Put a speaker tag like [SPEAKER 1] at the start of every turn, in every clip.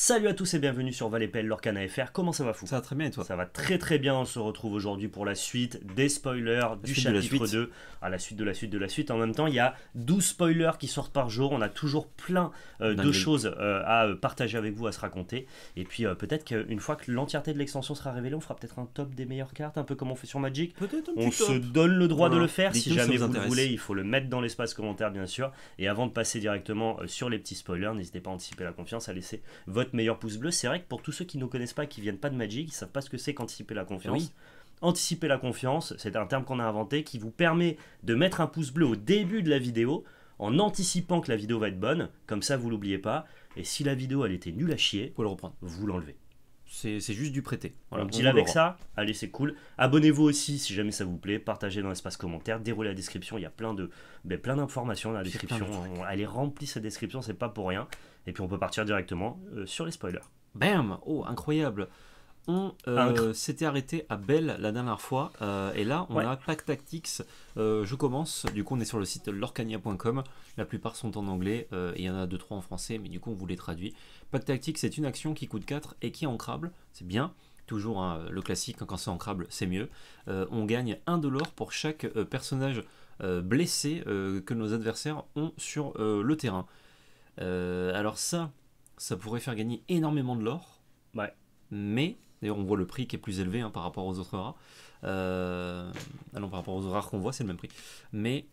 [SPEAKER 1] Salut à tous et bienvenue sur Valépel, Lorcan FR. Comment ça va fou?
[SPEAKER 2] Ça va très bien et toi?
[SPEAKER 1] Ça va très très bien, on se retrouve aujourd'hui pour la suite des spoilers du
[SPEAKER 2] suite de la
[SPEAKER 1] chapitre
[SPEAKER 2] suite.
[SPEAKER 1] 2. À la suite de la suite de la suite. En même temps, il y a 12 spoilers qui sortent par jour. On a toujours plein de
[SPEAKER 2] Dinguerie.
[SPEAKER 1] choses à partager avec vous, à se raconter. Et puis peut-être qu'une fois que l'entièreté de l'extension sera révélée, on fera peut-être un top des meilleures cartes, un peu comme on fait sur Magic.
[SPEAKER 2] Peut-être un
[SPEAKER 1] On
[SPEAKER 2] petit
[SPEAKER 1] se
[SPEAKER 2] top.
[SPEAKER 1] donne le droit de
[SPEAKER 2] Voilà.
[SPEAKER 1] le faire. Si
[SPEAKER 2] Dites-nous si
[SPEAKER 1] jamais
[SPEAKER 2] ça
[SPEAKER 1] vous
[SPEAKER 2] vous
[SPEAKER 1] le
[SPEAKER 2] intéresse.
[SPEAKER 1] voulez, il faut le mettre dans l'espace commentaire bien sûr. Et avant de passer directement sur les petits spoilers, n'hésitez pas à anticiper la confiance, à laisser votre meilleur pouce bleu. C'est vrai que pour tous ceux qui ne connaissent pas, qui viennent pas de Magic, ils savent pas ce que c'est qu'anticiper la confiance.
[SPEAKER 2] Oui.
[SPEAKER 1] Anticiper la confiance, c'est un terme qu'on a inventé qui vous permet de mettre un pouce bleu au début de la vidéo en anticipant que la vidéo va être bonne, comme ça vous l'oubliez pas. Et si la vidéo elle était nulle à chier,
[SPEAKER 2] Faut le reprendre.
[SPEAKER 1] vous l'enlevez.
[SPEAKER 2] C'est juste du prêté.
[SPEAKER 1] Voilà,
[SPEAKER 2] On
[SPEAKER 1] petit
[SPEAKER 2] vous
[SPEAKER 1] avec
[SPEAKER 2] le rend.
[SPEAKER 1] ça, allez c'est cool. Abonnez-vous aussi si jamais ça vous plaît, partagez dans l'espace commentaire, déroulez la description, il y a plein d'informations dans la
[SPEAKER 2] Il y a
[SPEAKER 1] description.
[SPEAKER 2] plein de trucs.
[SPEAKER 1] Elle est remplie cette description, c'est pas pour rien. Et puis on peut partir directement sur les spoilers.
[SPEAKER 2] Bam! Oh, incroyable! On s'était arrêté à Belle la dernière fois et là on
[SPEAKER 1] Ouais.
[SPEAKER 2] a Pack Tactics. Je commence, du coup on est sur le site lorcania.com. La plupart sont en anglais et il y en a 2-3 en français, mais du coup on vous les traduit. Pack Tactics c'est une action qui coûte 4 et qui est ancrable, c'est bien. Toujours hein, le classique, quand c'est ancrable c'est mieux. On gagne 1 de l'or pour chaque personnage blessé que nos adversaires ont sur le terrain. Alors ça pourrait faire gagner énormément de l'or.
[SPEAKER 1] Ouais.
[SPEAKER 2] Mais, d'ailleurs on voit le prix qui est plus élevé hein, par rapport aux autres rares. Non, par rapport aux rares qu'on voit, c'est le même prix. Mais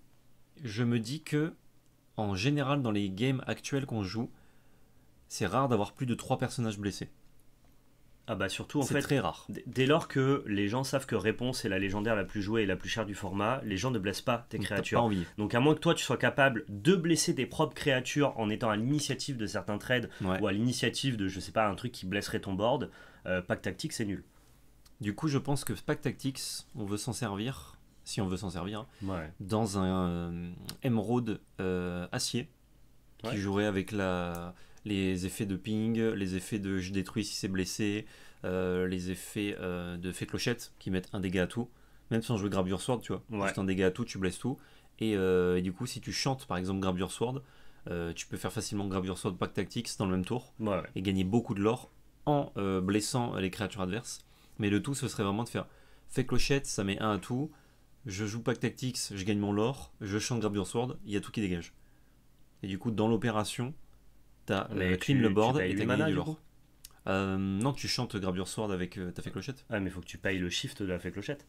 [SPEAKER 2] je me dis que, en général, dans les games actuels qu'on joue, c'est rare d'avoir plus de 3 personnages blessés.
[SPEAKER 1] Ah bah surtout en
[SPEAKER 2] C'est
[SPEAKER 1] fait,
[SPEAKER 2] très rare.
[SPEAKER 1] dès lors que les gens savent que Réponse est la légendaire la plus jouée et la plus chère du format, les gens ne blessent pas tes
[SPEAKER 2] Donc, t'as
[SPEAKER 1] créatures.
[SPEAKER 2] pas envie.
[SPEAKER 1] Donc à moins que toi tu sois capable de blesser tes propres créatures en étant à l'initiative de certains trades
[SPEAKER 2] Ouais.
[SPEAKER 1] ou à l'initiative de je sais pas un truc qui blesserait ton board, Pack Tactique c'est nul.
[SPEAKER 2] Du coup, je pense que Pack Tactics, on veut s'en servir, si on veut s'en servir, hein,
[SPEAKER 1] Ouais.
[SPEAKER 2] dans un émeraude acier qui
[SPEAKER 1] Ouais.
[SPEAKER 2] jouerait avec les effets de ping, les effets de je détruis si c'est blessé, les effets de fait clochette qui mettent un dégât à tout, même sans jouer Gravure Sword, tu vois,
[SPEAKER 1] Ouais.
[SPEAKER 2] juste un dégât à tout, tu blesses tout. Et du coup, si tu chantes par exemple Gravure Sword, tu peux faire facilement Gravure Sword Pack Tactics dans le même tour
[SPEAKER 1] Ouais.
[SPEAKER 2] et gagner beaucoup de l'or en blessant les créatures adverses. Mais le tout, ce serait vraiment de faire fait clochette, ça met 1 à tout. Je joue Pack Tactics, je gagne mon lore. Je chante Gravure Sword, il y a tout qui dégage. Et du coup, dans l'opération, t'as
[SPEAKER 1] Mais
[SPEAKER 2] clean
[SPEAKER 1] tu-
[SPEAKER 2] le
[SPEAKER 1] tu
[SPEAKER 2] board
[SPEAKER 1] payes
[SPEAKER 2] et t'as
[SPEAKER 1] 8
[SPEAKER 2] gagné
[SPEAKER 1] mana,
[SPEAKER 2] du
[SPEAKER 1] du
[SPEAKER 2] lore.
[SPEAKER 1] coup
[SPEAKER 2] Non, tu chantes Gravure Sword avec ta fait clochette.
[SPEAKER 1] Ah mais faut que tu payes le shift de la fée clochette.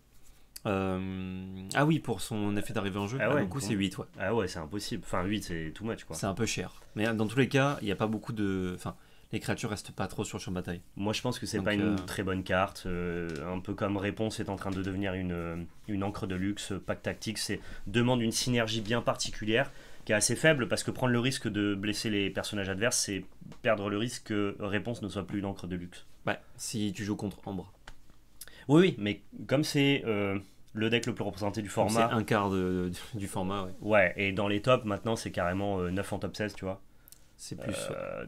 [SPEAKER 2] Ah oui, pour son effet d'arrivée en jeu.
[SPEAKER 1] Ah ouais,
[SPEAKER 2] du coup, c'est
[SPEAKER 1] ouais.
[SPEAKER 2] 8, ouais.
[SPEAKER 1] Ah ouais c'est impossible. Enfin 8 c'est too much quoi.
[SPEAKER 2] C'est un peu cher. Mais dans tous les cas, il n'y a pas beaucoup de. Enfin, les créatures restent pas trop sur le champ de bataille.
[SPEAKER 1] Moi je pense que c'est
[SPEAKER 2] Donc,
[SPEAKER 1] pas une très bonne carte. Un peu comme Réponse est en train de devenir une encre de luxe. Pack Tactique demande une synergie bien particulière qui est assez faible parce que prendre le risque de blesser les personnages adverses c'est perdre le risque que Réponse ne soit plus une encre de luxe.
[SPEAKER 2] Ouais, si tu joues contre Ambre.
[SPEAKER 1] Oui oui mais comme c'est le deck le plus représenté du
[SPEAKER 2] Donc,
[SPEAKER 1] format.
[SPEAKER 2] c'est un quart du format, ouais.
[SPEAKER 1] Ouais et dans les tops maintenant c'est carrément 9 en top 16 tu vois.
[SPEAKER 2] C'est plus.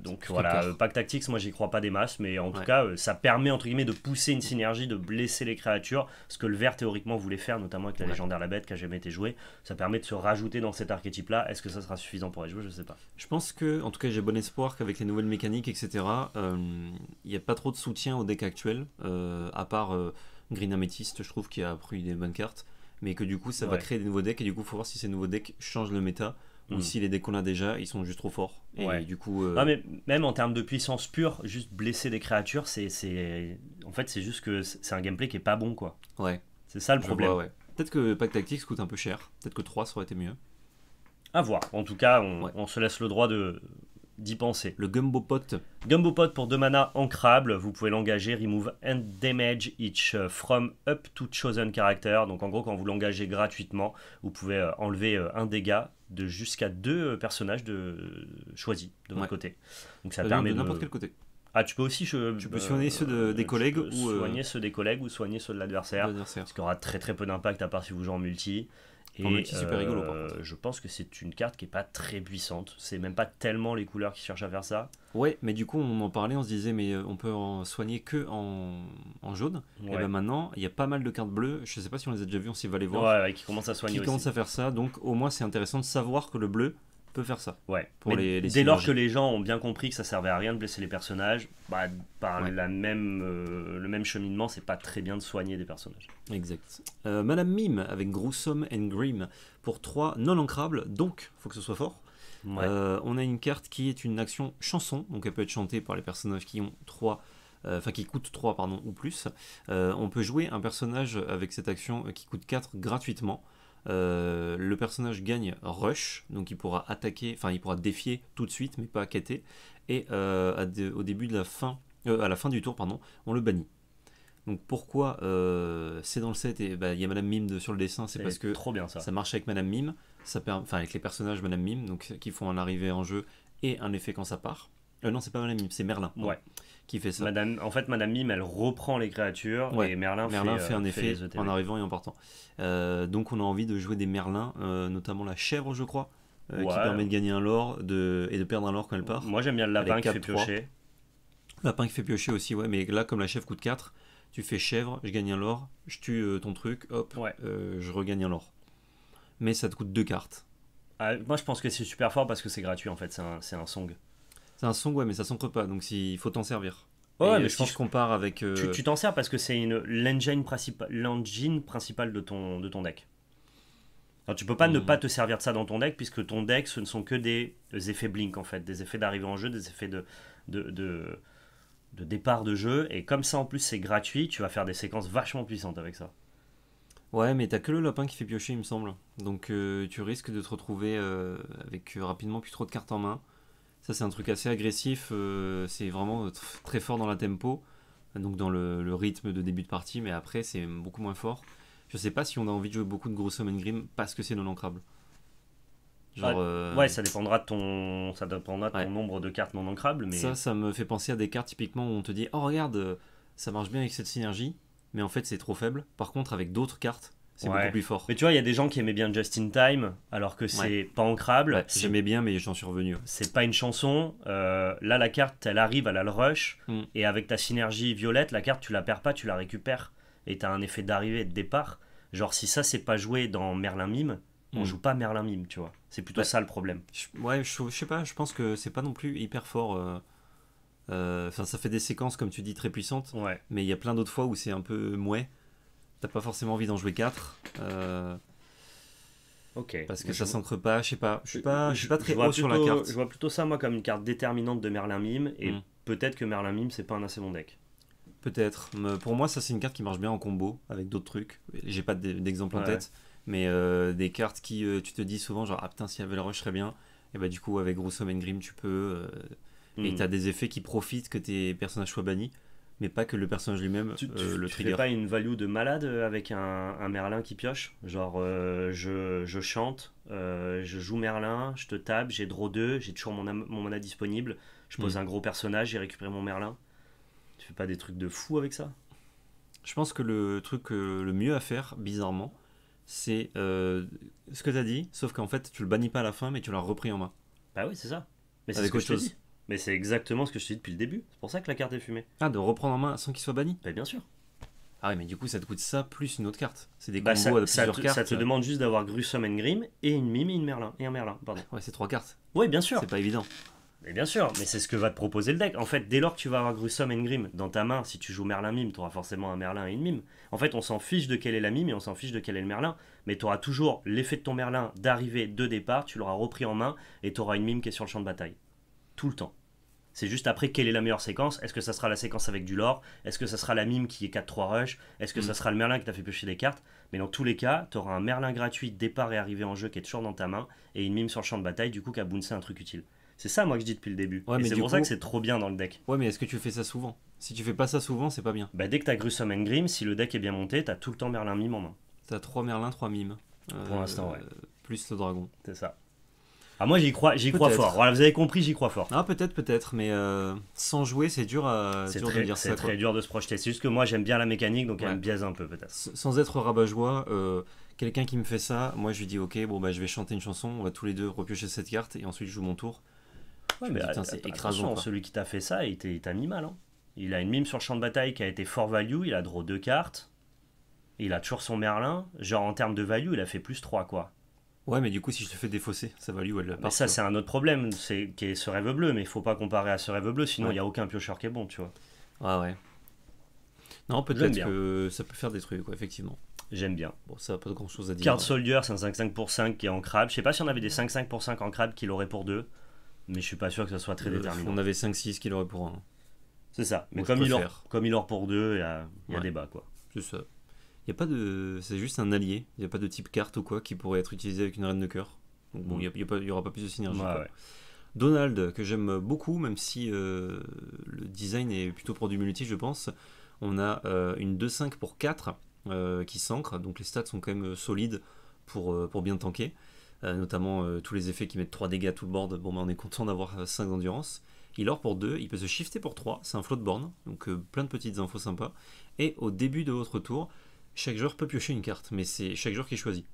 [SPEAKER 1] Donc
[SPEAKER 2] plus
[SPEAKER 1] voilà,
[SPEAKER 2] qu'un quart.
[SPEAKER 1] Pack Tactics, moi j'y crois pas des masses, mais en tout
[SPEAKER 2] Ouais.
[SPEAKER 1] cas, ça permet entre guillemets de pousser une synergie, de blesser les créatures, ce que le vert théoriquement voulait faire, notamment avec la
[SPEAKER 2] Ouais.
[SPEAKER 1] légendaire la bête qui a jamais été jouée. Ça permet de se rajouter dans cet archétype-là. Est-ce que ça sera suffisant pour les jouer? Je sais pas.
[SPEAKER 2] Je pense que, en tout cas, j'ai bon espoir qu'avec les nouvelles mécaniques, etc., il n'y a pas trop de soutien au deck actuel, à part Green Amethyst, je trouve, qui a pris des bonnes cartes, mais que du coup, ça va
[SPEAKER 1] Ouais.
[SPEAKER 2] créer des nouveaux decks, et du coup, il faut voir si ces nouveaux decks changent le méta, ou
[SPEAKER 1] Mm.
[SPEAKER 2] si les decks qu'on a déjà, ils sont juste trop forts. Et
[SPEAKER 1] Ouais.
[SPEAKER 2] du coup,
[SPEAKER 1] Non, mais même en termes de puissance pure, juste blesser des créatures, en fait, c'est juste que c'est un gameplay qui est pas bon, quoi.
[SPEAKER 2] ouais,
[SPEAKER 1] C'est ça le
[SPEAKER 2] je
[SPEAKER 1] problème.
[SPEAKER 2] vois, ouais. Peut-être que Pack Tactics coûte un peu cher, peut-être que 3 ça aurait été mieux.
[SPEAKER 1] À voir. En tout cas,
[SPEAKER 2] Ouais.
[SPEAKER 1] on se laisse le droit d'y penser.
[SPEAKER 2] Le Gumbo Pot,
[SPEAKER 1] Gumbo Pot pour 2 mana ancrable, vous pouvez l'engager, remove and damage each from up to chosen character. Donc en gros, quand vous l'engagez gratuitement, vous pouvez enlever un dégât de jusqu'à 2 personnages choisis de votre
[SPEAKER 2] Ouais.
[SPEAKER 1] côté. Donc ça
[SPEAKER 2] de
[SPEAKER 1] permet de...
[SPEAKER 2] n'importe quel côté.
[SPEAKER 1] Ah, tu peux aussi...
[SPEAKER 2] Tu peux soigner ceux des collègues
[SPEAKER 1] tu peux
[SPEAKER 2] ou,
[SPEAKER 1] soigner ceux des collègues ou soigner ceux de l'adversaire.
[SPEAKER 2] L'adversaire.
[SPEAKER 1] Ce qui aura très très peu d'impact à part si vous jouez en multi. Et
[SPEAKER 2] En multi, super rigolo, par contre.
[SPEAKER 1] je pense que c'est une carte qui est pas très puissante. C'est même pas tellement les couleurs qui cherchent à faire ça.
[SPEAKER 2] Ouais, mais du coup, on en parlait, on se disait, mais on peut en soigner que en jaune. Et
[SPEAKER 1] Ouais.
[SPEAKER 2] ben maintenant, il y a pas mal de cartes bleues. Je sais pas si on les a déjà vues, on s'y va les voir.
[SPEAKER 1] Ouais, ouais, qui commence à soigner
[SPEAKER 2] qui
[SPEAKER 1] aussi.
[SPEAKER 2] commencent à faire ça. Donc, au moins, c'est intéressant de savoir que le bleu peux faire ça.
[SPEAKER 1] Ouais.
[SPEAKER 2] Pour
[SPEAKER 1] Mais
[SPEAKER 2] les
[SPEAKER 1] dès lors
[SPEAKER 2] synergies.
[SPEAKER 1] que les gens ont bien compris que ça servait à rien de blesser les personnages, bah, par
[SPEAKER 2] Ouais.
[SPEAKER 1] le même cheminement, c'est pas très bien de soigner des personnages.
[SPEAKER 2] Exact. Madame Mime avec Gruesome and Grim pour 3 non ancrables, donc faut que ce soit fort.
[SPEAKER 1] Ouais.
[SPEAKER 2] On a une carte qui est une action chanson, donc elle peut être chantée par les personnages qui ont 3, enfin qui coûtent 3 pardon, ou plus. On peut jouer un personnage avec cette action qui coûte 4 gratuitement. Le personnage gagne rush, donc il pourra attaquer, enfin il pourra défier tout de suite, mais pas quêter. Et au début de la fin, à la fin du tour, pardon, on le bannit. Donc pourquoi c'est dans le set et il y a Madame Mime sur le dessin, c'est parce que
[SPEAKER 1] trop bien ça.
[SPEAKER 2] ça marche avec Madame Mime, enfin avec les personnages Madame Mime, donc qui font un arrivée en jeu et un effet quand ça part. Non, c'est pas Madame Mime, c'est Merlin
[SPEAKER 1] Ouais.
[SPEAKER 2] qui fait ça.
[SPEAKER 1] En fait, Madame Mime, elle reprend les créatures
[SPEAKER 2] Ouais.
[SPEAKER 1] et Merlin
[SPEAKER 2] fait un effet
[SPEAKER 1] les ETB.
[SPEAKER 2] en arrivant et en partant. Donc on a envie de jouer des Merlins, notamment la chèvre, je crois, qui
[SPEAKER 1] Ouais.
[SPEAKER 2] permet de gagner un lore et de perdre un lore quand elle part.
[SPEAKER 1] Moi, j'aime bien le lapin
[SPEAKER 2] Avec
[SPEAKER 1] qui fait
[SPEAKER 2] 4-3.
[SPEAKER 1] piocher.
[SPEAKER 2] Lapin qui fait piocher aussi, ouais, mais là, comme la chèvre coûte 4, tu fais chèvre, je gagne un lore, je tue ton truc, hop,
[SPEAKER 1] Ouais.
[SPEAKER 2] je regagne un lore. Mais ça te coûte 2 cartes.
[SPEAKER 1] Ah, moi, je pense que c'est super fort parce que c'est gratuit en fait. C'est un song.
[SPEAKER 2] C'est un song, ouais, mais ça s'ancre pas, donc il faut t'en servir.
[SPEAKER 1] Ouais,
[SPEAKER 2] Et
[SPEAKER 1] mais
[SPEAKER 2] si
[SPEAKER 1] je pense
[SPEAKER 2] je compare avec.
[SPEAKER 1] Tu t'en sers parce que c'est l'engine principale de ton deck. Alors, tu peux pas ne pas te servir de ça dans ton deck puisque ton deck ce ne sont que des effets blink en fait, des effets d'arrivée en jeu, des effets de départ de jeu et comme ça en plus c'est gratuit, tu vas faire des séquences vachement puissantes avec ça.
[SPEAKER 2] Ouais, mais t'as que le lapin qui fait piocher, il me semble. Donc tu risques de te retrouver avec rapidement plus trop de cartes en main. Ça, c'est un truc assez agressif. C'est vraiment très fort dans la tempo, donc dans le rythme de début de partie, mais après, c'est beaucoup moins fort. Je sais pas si on a envie de jouer beaucoup de Gruesome and Grim parce que c'est non ancrable. Genre,
[SPEAKER 1] Ouais, ça dépendra de ton
[SPEAKER 2] Ouais.
[SPEAKER 1] nombre de cartes non ancrables, mais
[SPEAKER 2] ça me fait penser à des cartes typiquement où on te dit oh regarde, ça marche bien avec cette synergie, mais en fait c'est trop faible. Par contre avec d'autres cartes, c'est
[SPEAKER 1] Ouais.
[SPEAKER 2] beaucoup plus fort.
[SPEAKER 1] Mais tu vois, il y a des gens qui aimaient bien Just in Time alors que c'est pas ancrable.
[SPEAKER 2] Ouais, j'aimais bien, mais j'en suis revenu.
[SPEAKER 1] C'est pas une chanson. Là, la carte, elle arrive, elle a le rush.
[SPEAKER 2] Mm.
[SPEAKER 1] Et avec ta synergie violette, la carte, tu la perds pas, tu la récupères. Et t'as un effet d'arrivée et de départ. Genre, si ça, c'est pas joué dans Merlin Mime, on
[SPEAKER 2] Mm.
[SPEAKER 1] joue pas Merlin Mime, tu vois. C'est plutôt
[SPEAKER 2] Ouais.
[SPEAKER 1] ça le problème.
[SPEAKER 2] Je sais pas, je pense que c'est pas non plus hyper fort. Enfin, ça fait des séquences, comme tu dis, très puissantes,
[SPEAKER 1] Ouais.
[SPEAKER 2] mais il y a plein d'autres fois où c'est un peu mouais. T'as pas forcément envie d'en jouer 4.
[SPEAKER 1] Ok.
[SPEAKER 2] Parce que
[SPEAKER 1] Moi,
[SPEAKER 2] ça s'ancre pas, je sais pas. Je suis pas très haut sur la
[SPEAKER 1] Je
[SPEAKER 2] carte.
[SPEAKER 1] vois plutôt ça, moi, comme une carte déterminante de Merlin Mime. Et
[SPEAKER 2] Mm.
[SPEAKER 1] peut-être que Merlin Mime, c'est pas un assez bon deck.
[SPEAKER 2] Peut-être. Mais pour moi, ça c'est une carte qui marche bien en combo avec d'autres trucs. J'ai pas d'exemple en
[SPEAKER 1] Ouais.
[SPEAKER 2] tête, mais des cartes qui tu te dis souvent genre ah putain s'il y avait le rush je serais bien. Et bah du coup avec Gruesome and Grim tu peux et
[SPEAKER 1] Mm.
[SPEAKER 2] t'as des effets qui profitent que tes personnages soient bannis, mais pas que le personnage lui-même
[SPEAKER 1] Tu
[SPEAKER 2] le
[SPEAKER 1] fais
[SPEAKER 2] trigger.
[SPEAKER 1] pas une value de malade avec un Merlin qui pioche? Genre, je chante, je joue Merlin, je te tape, j'ai draw 2, j'ai toujours mon mana disponible, je pose un gros personnage, j'ai récupéré mon Merlin. Tu fais pas des trucs de fou avec ça?
[SPEAKER 2] Je pense que le truc le mieux à faire, bizarrement, c'est ce que t'as dit, sauf qu'en fait tu le bannis pas à la fin, mais tu l'as repris en main.
[SPEAKER 1] Bah oui, c'est ça. Mais c'est
[SPEAKER 2] Avec
[SPEAKER 1] ce que
[SPEAKER 2] autre
[SPEAKER 1] je te
[SPEAKER 2] chose.
[SPEAKER 1] dis. Mais c'est exactement ce que je te dis depuis le début. C'est pour ça que la carte est fumée.
[SPEAKER 2] Ah, de reprendre en main sans qu'il soit banni.
[SPEAKER 1] Bah bien sûr.
[SPEAKER 2] Ah oui, mais du coup ça te coûte ça plus une autre carte. C'est des
[SPEAKER 1] Bah,
[SPEAKER 2] combos de
[SPEAKER 1] ça
[SPEAKER 2] plusieurs cartes.
[SPEAKER 1] ça te demande juste d'avoir Gruesome and Grim et une Mime et une Merlin. Et un Merlin, pardon.
[SPEAKER 2] Ouais, c'est 3 cartes.
[SPEAKER 1] Oui, bien sûr.
[SPEAKER 2] C'est pas évident.
[SPEAKER 1] Mais bien sûr, mais c'est ce que va te proposer le deck. En fait, dès lors que tu vas avoir Gruesome and Grim dans ta main, si tu joues Merlin Mime, tu auras forcément un Merlin et une Mime. En fait, on s'en fiche de quelle est la Mime et on s'en fiche de quel est le Merlin. Mais tu auras toujours l'effet de ton Merlin d'arrivée, de départ, tu l'auras repris en main et tu auras une Mime qui est sur le champ de bataille. Tout le temps. C'est juste après quelle est la meilleure séquence. Est-ce que ça sera la séquence avec du lore? Est-ce que ça sera la Mime qui est 4-3 rush? Est-ce que ça sera le Merlin qui t'a fait piocher des cartes? Mais dans tous les cas, tu auras un Merlin gratuit départ et arrivée en jeu qui est toujours dans ta main et une Mime sur le champ de bataille du coup qui a bouncé un truc utile. C'est ça moi que je dis depuis le début.
[SPEAKER 2] Ouais,
[SPEAKER 1] et
[SPEAKER 2] mais
[SPEAKER 1] c'est
[SPEAKER 2] du
[SPEAKER 1] pour ça
[SPEAKER 2] coup-
[SPEAKER 1] que c'est trop bien dans le deck.
[SPEAKER 2] Ouais, mais est-ce que tu fais ça souvent? Si tu fais pas ça souvent, c'est pas bien.
[SPEAKER 1] Bah, dès que t'as Gruesome and Grim, si le deck est bien monté, t'as tout le temps Merlin Mime en main.
[SPEAKER 2] T'as 3 Merlins, 3 mimes.
[SPEAKER 1] Pour l'instant, ouais.
[SPEAKER 2] Plus le dragon.
[SPEAKER 1] C'est ça. Ah, moi j'y crois
[SPEAKER 2] Peut-être.
[SPEAKER 1] fort. Voilà, vous avez compris, j'y crois fort.
[SPEAKER 2] Ah, peut-être, mais sans jouer, c'est dur,
[SPEAKER 1] C'est
[SPEAKER 2] dur de
[SPEAKER 1] très,
[SPEAKER 2] dire
[SPEAKER 1] c'est
[SPEAKER 2] ça.
[SPEAKER 1] très
[SPEAKER 2] quoi.
[SPEAKER 1] dur de se projeter. C'est juste que moi j'aime bien la mécanique, donc elle
[SPEAKER 2] Ouais.
[SPEAKER 1] me biaise un peu peut-être.
[SPEAKER 2] Sans être rabat-joie, quelqu'un qui me fait ça, moi je lui dis ok, bon bah je vais chanter une chanson, on va tous les deux repiocher cette carte et ensuite je joue mon tour.
[SPEAKER 1] Ouais,
[SPEAKER 2] Je me
[SPEAKER 1] mais
[SPEAKER 2] dis, putain, c'est
[SPEAKER 1] attention,
[SPEAKER 2] écrasant. quoi.
[SPEAKER 1] celui qui t'a fait ça, il t'a mis mal. Hein. Il a une mime sur le champ de bataille qui a été fort value, il a draw 2 cartes. Il a toujours son Merlin. Genre en termes de value, il a fait plus 3 quoi.
[SPEAKER 2] Ouais, mais du coup, si je te fais défausser, sa value, elle
[SPEAKER 1] Mais
[SPEAKER 2] part.
[SPEAKER 1] ça,
[SPEAKER 2] Tu
[SPEAKER 1] c'est un autre problème, qui est ce rêve bleu, mais il faut pas comparer à ce rêve bleu, sinon il
[SPEAKER 2] Ouais.
[SPEAKER 1] n'y a aucun piocheur qui est bon, tu vois.
[SPEAKER 2] vois. Ouais, ouais. Non,
[SPEAKER 1] J'aime
[SPEAKER 2] peut-être
[SPEAKER 1] bien,
[SPEAKER 2] que ça peut faire des trucs, quoi, effectivement.
[SPEAKER 1] j'aime bien.
[SPEAKER 2] Bon, ça n'a pas grand chose à dire.
[SPEAKER 1] Card Soldier, c'est un 5-5 pour 5 qui est ancrable. Je sais pas si on avait des 5-5 pour 5 ancrables qu'il aurait pour 2, mais je suis pas sûr que ça soit très déterminant.
[SPEAKER 2] On avait 5-6 qu'il aurait pour un.
[SPEAKER 1] C'est ça, mais
[SPEAKER 2] Moi, je préfère.
[SPEAKER 1] comme il aura pour 2, il y a
[SPEAKER 2] Ouais.
[SPEAKER 1] débat, quoi.
[SPEAKER 2] C'est ça. Y a pas de. C'est juste un allié. Il n'y a pas de type carte ou quoi qui pourrait être utilisé avec une reine de cœur. Donc bon, y aura pas plus de synergie.
[SPEAKER 1] Ouais,
[SPEAKER 2] quoi.
[SPEAKER 1] ouais.
[SPEAKER 2] Donald, que j'aime beaucoup, même si le design est plutôt pour du multi, je pense. On a une 2-5 pour 4 qui s'ancre, donc les stats sont quand même solides pour bien tanker. Notamment tous les effets qui mettent 3 dégâts à tout le board. Bon, bah, on est content d'avoir 5 d'endurance. Il or pour 2, il peut se shifter pour 3, c'est un floatborn, donc plein de petites infos sympas. Et au début de votre tour, chaque joueur peut piocher une carte, mais c'est chaque joueur qui choisit.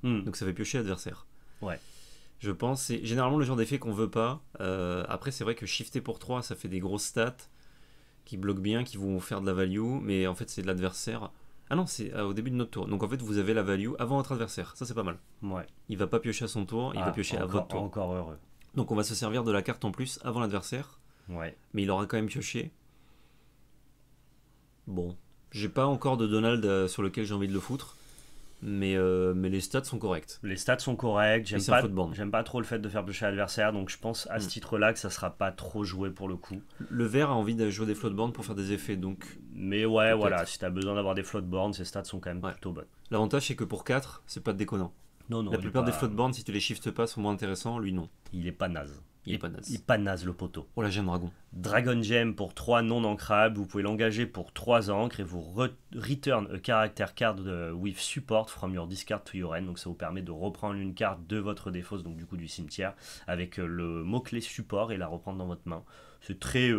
[SPEAKER 2] Donc ça fait piocher l'adversaire.
[SPEAKER 1] Ouais.
[SPEAKER 2] Je pense c'est généralement le genre d'effet qu'on veut pas. Après, c'est vrai que shifter pour 3, ça fait des grosses stats qui bloquent bien, qui vont faire de la value, mais en fait, c'est de l'adversaire. Ah non, c'est au début de notre tour. Donc en fait, vous avez la value avant votre adversaire. Ça, c'est pas mal.
[SPEAKER 1] Ouais.
[SPEAKER 2] Il va pas piocher à son tour, il va piocher à votre tour.
[SPEAKER 1] Encore heureux.
[SPEAKER 2] Donc on va se servir de la carte en plus avant l'adversaire,
[SPEAKER 1] Ouais.
[SPEAKER 2] mais il aura quand même pioché. Bon, j'ai pas encore de Donald sur lequel j'ai envie de le foutre, mais les stats sont corrects.
[SPEAKER 1] Les stats sont corrects,
[SPEAKER 2] c'est un floatborn.
[SPEAKER 1] j'aime pas trop le fait de faire piocher l'adversaire, donc je pense à ce titre-là que ça sera pas trop joué pour le coup.
[SPEAKER 2] Le vert a envie de jouer des floatborns pour faire des effets, donc
[SPEAKER 1] Mais ouais,
[SPEAKER 2] Peut-être.
[SPEAKER 1] voilà, si t'as besoin d'avoir des floatborns, ces stats sont quand même
[SPEAKER 2] Ouais.
[SPEAKER 1] plutôt bonnes.
[SPEAKER 2] l'avantage c'est que pour 4, c'est pas déconnant.
[SPEAKER 1] Non,
[SPEAKER 2] La plupart des floatborns, si tu les shiftes pas, sont moins intéressants, lui non.
[SPEAKER 1] il est pas naze.
[SPEAKER 2] Il est pas naze.
[SPEAKER 1] Il est pas naze le poteau.
[SPEAKER 2] Oh la gemme dragon.
[SPEAKER 1] Dragon Gem pour 3 non ancrables, vous pouvez l'engager pour 3 ancres et vous return a character card with support from your discard to your end. Donc ça vous permet de reprendre une carte de votre défausse, donc du coup du cimetière, avec le mot-clé support et la reprendre dans votre main. C'est très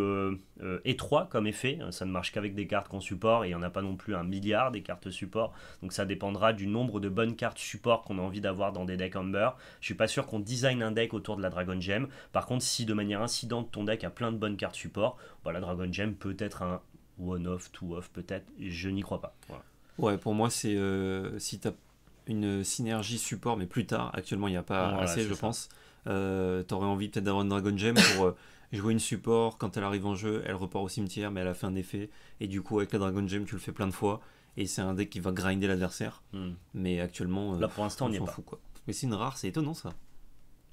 [SPEAKER 1] étroit comme effet, ça ne marche qu'avec des cartes qu'on support et il n'y en a pas non plus un milliard des cartes support. Donc ça dépendra du nombre de bonnes cartes support qu'on a envie d'avoir dans des decks Amber. Je suis pas sûr qu'on design un deck autour de la Dragon Gem. Par contre, si de manière incidente ton deck a plein de bonnes cartes support, la Dragon Gem peut être un one-off, two-off peut-être, je n'y crois pas. Voilà.
[SPEAKER 2] Ouais, pour moi c'est si t'as une synergie support, mais plus tard, actuellement il n'y a pas
[SPEAKER 1] Voilà,
[SPEAKER 2] assez
[SPEAKER 1] c'est
[SPEAKER 2] je
[SPEAKER 1] ça.
[SPEAKER 2] pense. T'aurais envie peut-être d'avoir une Dragon Gem pour jouer une support, quand elle arrive en jeu, elle repart au cimetière, mais elle a fait un effet, et du coup avec la Dragon Gem tu le fais plein de fois, et c'est un deck qui va grinder l'adversaire, mais actuellement
[SPEAKER 1] Là pour l'instant on n'y est
[SPEAKER 2] s'en
[SPEAKER 1] pas.
[SPEAKER 2] fout quoi. Mais c'est une rare, c'est étonnant ça.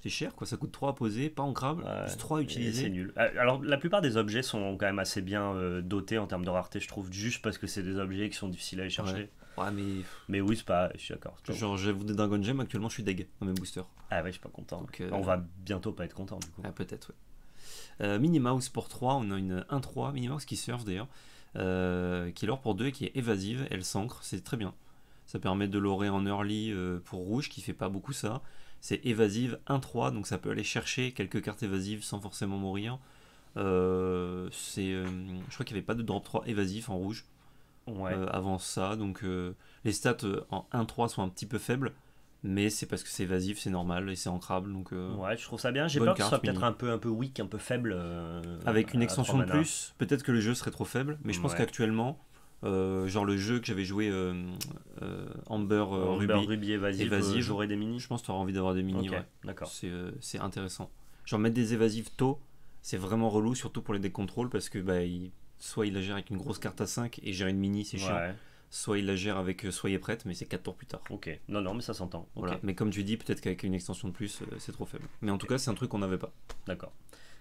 [SPEAKER 2] C'est cher quoi, ça coûte 3 à poser, pas ancrable,
[SPEAKER 1] Ouais,
[SPEAKER 2] juste 3 à
[SPEAKER 1] et c'est
[SPEAKER 2] utiliser.
[SPEAKER 1] nul. Alors la plupart des objets sont quand même assez bien dotés en termes de rareté, je trouve, juste parce que c'est des objets qui sont difficiles à aller chercher.
[SPEAKER 2] Ouais, mais
[SPEAKER 1] Mais oui, c'est pas, je suis d'accord. c'est pas
[SPEAKER 2] genre j'avoue des Dragon Gem, actuellement je suis deg dans mes boosters.
[SPEAKER 1] Ah ouais, je suis pas content.
[SPEAKER 2] Donc,
[SPEAKER 1] On va bientôt pas être content du coup.
[SPEAKER 2] Ah, peut-être, ouais. Minnie Mouse pour 3, on a une 1-3, Minnie Mouse qui surfe d'ailleurs, qui est l'or pour 2 et qui est évasive, elle s'ancre, c'est très bien. Ça permet de l'orer en early pour rouge, qui fait pas beaucoup ça. C'est évasive 1-3, donc ça peut aller chercher quelques cartes évasives sans forcément mourir. Je crois qu'il n'y avait pas de drop 3 évasif en rouge
[SPEAKER 1] Ouais.
[SPEAKER 2] avant ça, donc les stats en 1-3 sont un petit peu faibles, mais c'est parce que c'est évasif, c'est normal et c'est ancrable, donc
[SPEAKER 1] Ouais, je trouve ça bien. J'ai
[SPEAKER 2] bonne
[SPEAKER 1] peur que ce soit
[SPEAKER 2] carte,
[SPEAKER 1] peut-être
[SPEAKER 2] Mini.
[SPEAKER 1] un peu weak, un peu faible.
[SPEAKER 2] avec une
[SPEAKER 1] à
[SPEAKER 2] extension
[SPEAKER 1] 3
[SPEAKER 2] de
[SPEAKER 1] mana.
[SPEAKER 2] plus, peut-être que le jeu serait trop faible, mais je pense
[SPEAKER 1] Ouais.
[SPEAKER 2] qu'actuellement, genre le jeu que j'avais joué Amber
[SPEAKER 1] Amber
[SPEAKER 2] Ruby,
[SPEAKER 1] Ruby évasive,
[SPEAKER 2] évasive.
[SPEAKER 1] j'aurais des mini.
[SPEAKER 2] je pense que tu auras envie d'avoir des mini,
[SPEAKER 1] Ok,
[SPEAKER 2] ouais.
[SPEAKER 1] d'accord.
[SPEAKER 2] C'est intéressant. Genre mettre des évasives tôt, c'est vraiment relou, surtout pour les decks contrôle, parce que soit il la gère avec une grosse carte à 5 et gère une mini, c'est chiant.
[SPEAKER 1] Ouais,
[SPEAKER 2] Soit il la gère avec Soyez prête, mais c'est 4 tours plus tard.
[SPEAKER 1] ok. Non, mais ça s'entend. Ok,
[SPEAKER 2] Voilà. Mais comme tu dis, peut-être qu'avec une extension de plus, c'est trop faible. Mais en tout cas, c'est un truc qu'on n'avait pas.
[SPEAKER 1] d'accord.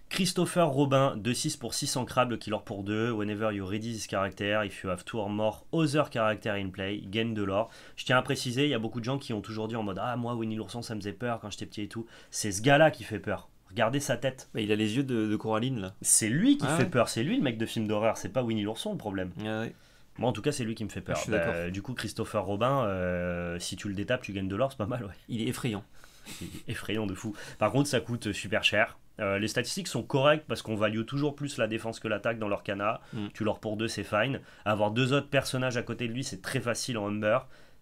[SPEAKER 1] Christopher Robin, 2-6 pour 6 ancrables, killer pour 2. Whenever you ready this character, if you have two or more other character in play, gain de l'or. Je tiens à préciser, il y a beaucoup de gens qui ont toujours dit en mode ah, moi, Winnie l'ourson, ça me faisait peur quand j'étais petit et tout. C'est ce gars-là qui fait peur. Regardez sa tête.
[SPEAKER 2] Bah, il a les yeux de Coraline là.
[SPEAKER 1] C'est lui qui
[SPEAKER 2] Ah
[SPEAKER 1] fait
[SPEAKER 2] ouais.
[SPEAKER 1] peur. C'est lui le mec de film d'horreur. C'est pas Winnie l'ourson le problème.
[SPEAKER 2] Ah ouais.
[SPEAKER 1] Moi, en tout cas, c'est lui qui me fait peur.
[SPEAKER 2] Je suis d'accord.
[SPEAKER 1] Du coup, Christopher Robin, si tu le détapes, tu gagnes de l'or, c'est pas mal, ouais.
[SPEAKER 2] Il est effrayant.
[SPEAKER 1] C'est effrayant de fou. Par contre, ça coûte super cher. Les statistiques sont correctes parce qu'on value toujours plus la défense que l'attaque dans l'Orcana. Tu l'or pour 2, c'est fine. Avoir 2 autres personnages à côté de lui, c'est très facile en Humber.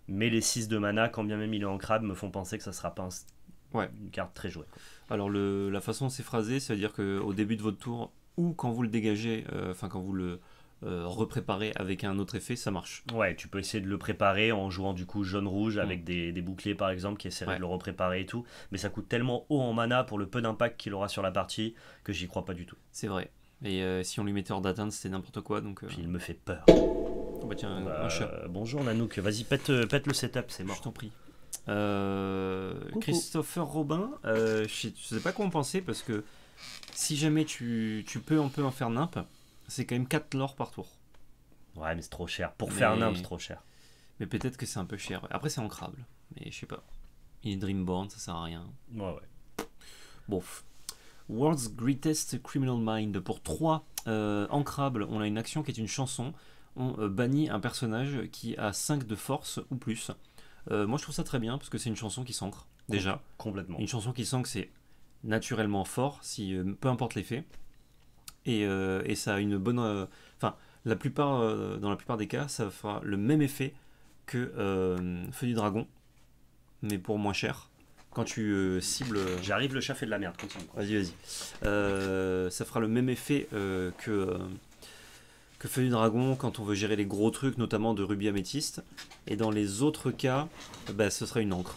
[SPEAKER 1] Mais les 6 de mana, quand bien même il est en crabe, me font penser que ça sera pas une carte très jouée, quoi.
[SPEAKER 2] Alors la façon dont c'est phrasé, ça veut dire qu'au début de votre tour, ou quand vous le dégagez, enfin quand vous le repréparer avec un autre effet, ça marche.
[SPEAKER 1] Ouais, tu peux essayer de le préparer en jouant du coup jaune-rouge avec des boucliers par exemple qui essaieraient de le repréparer et tout. Mais ça coûte tellement haut en mana pour le peu d'impact qu'il aura sur la partie que j'y crois pas du tout.
[SPEAKER 2] C'est vrai. Et si on lui mettait hors d'atteinte, c'était n'importe quoi. Donc,
[SPEAKER 1] Puis il me fait peur.
[SPEAKER 2] Oh bah tiens, un chat.
[SPEAKER 1] Bonjour Nanook, vas-y pète le setup, c'est mort.
[SPEAKER 2] Je t'en prie. Christopher Robin, je sais pas quoi en penser parce que si jamais tu peux un peu en faire nimp, c'est quand même 4 lore par tour.
[SPEAKER 1] Ouais, mais c'est trop cher. Pour faire nimp, c'est trop cher.
[SPEAKER 2] Mais peut-être que c'est un peu cher. Après, c'est ancrable. Mais je sais pas. Il est Dreamborn, ça sert à rien.
[SPEAKER 1] Ouais.
[SPEAKER 2] Bon. World's Greatest Criminal Mind. Pour 3 ancrables, on a une action qui est une chanson. On bannit un personnage qui a 5 de force ou plus. Moi, je trouve ça très bien parce que c'est une chanson qui s'ancre. Déjà.
[SPEAKER 1] Complètement.
[SPEAKER 2] Une chanson qui s'ancre, c'est naturellement fort, peu importe l'effet. Et ça a une bonne. Enfin, dans la plupart des cas, ça fera le même effet que Feu du Dragon, mais pour moins cher. Quand tu cibles.
[SPEAKER 1] J'arrive, le chat fait de la merde, continue.
[SPEAKER 2] Vas-y. Ça fera le même effet que Feu du Dragon quand on veut gérer les gros trucs, notamment de rubis améthyste. Et dans les autres cas, ce sera une encre.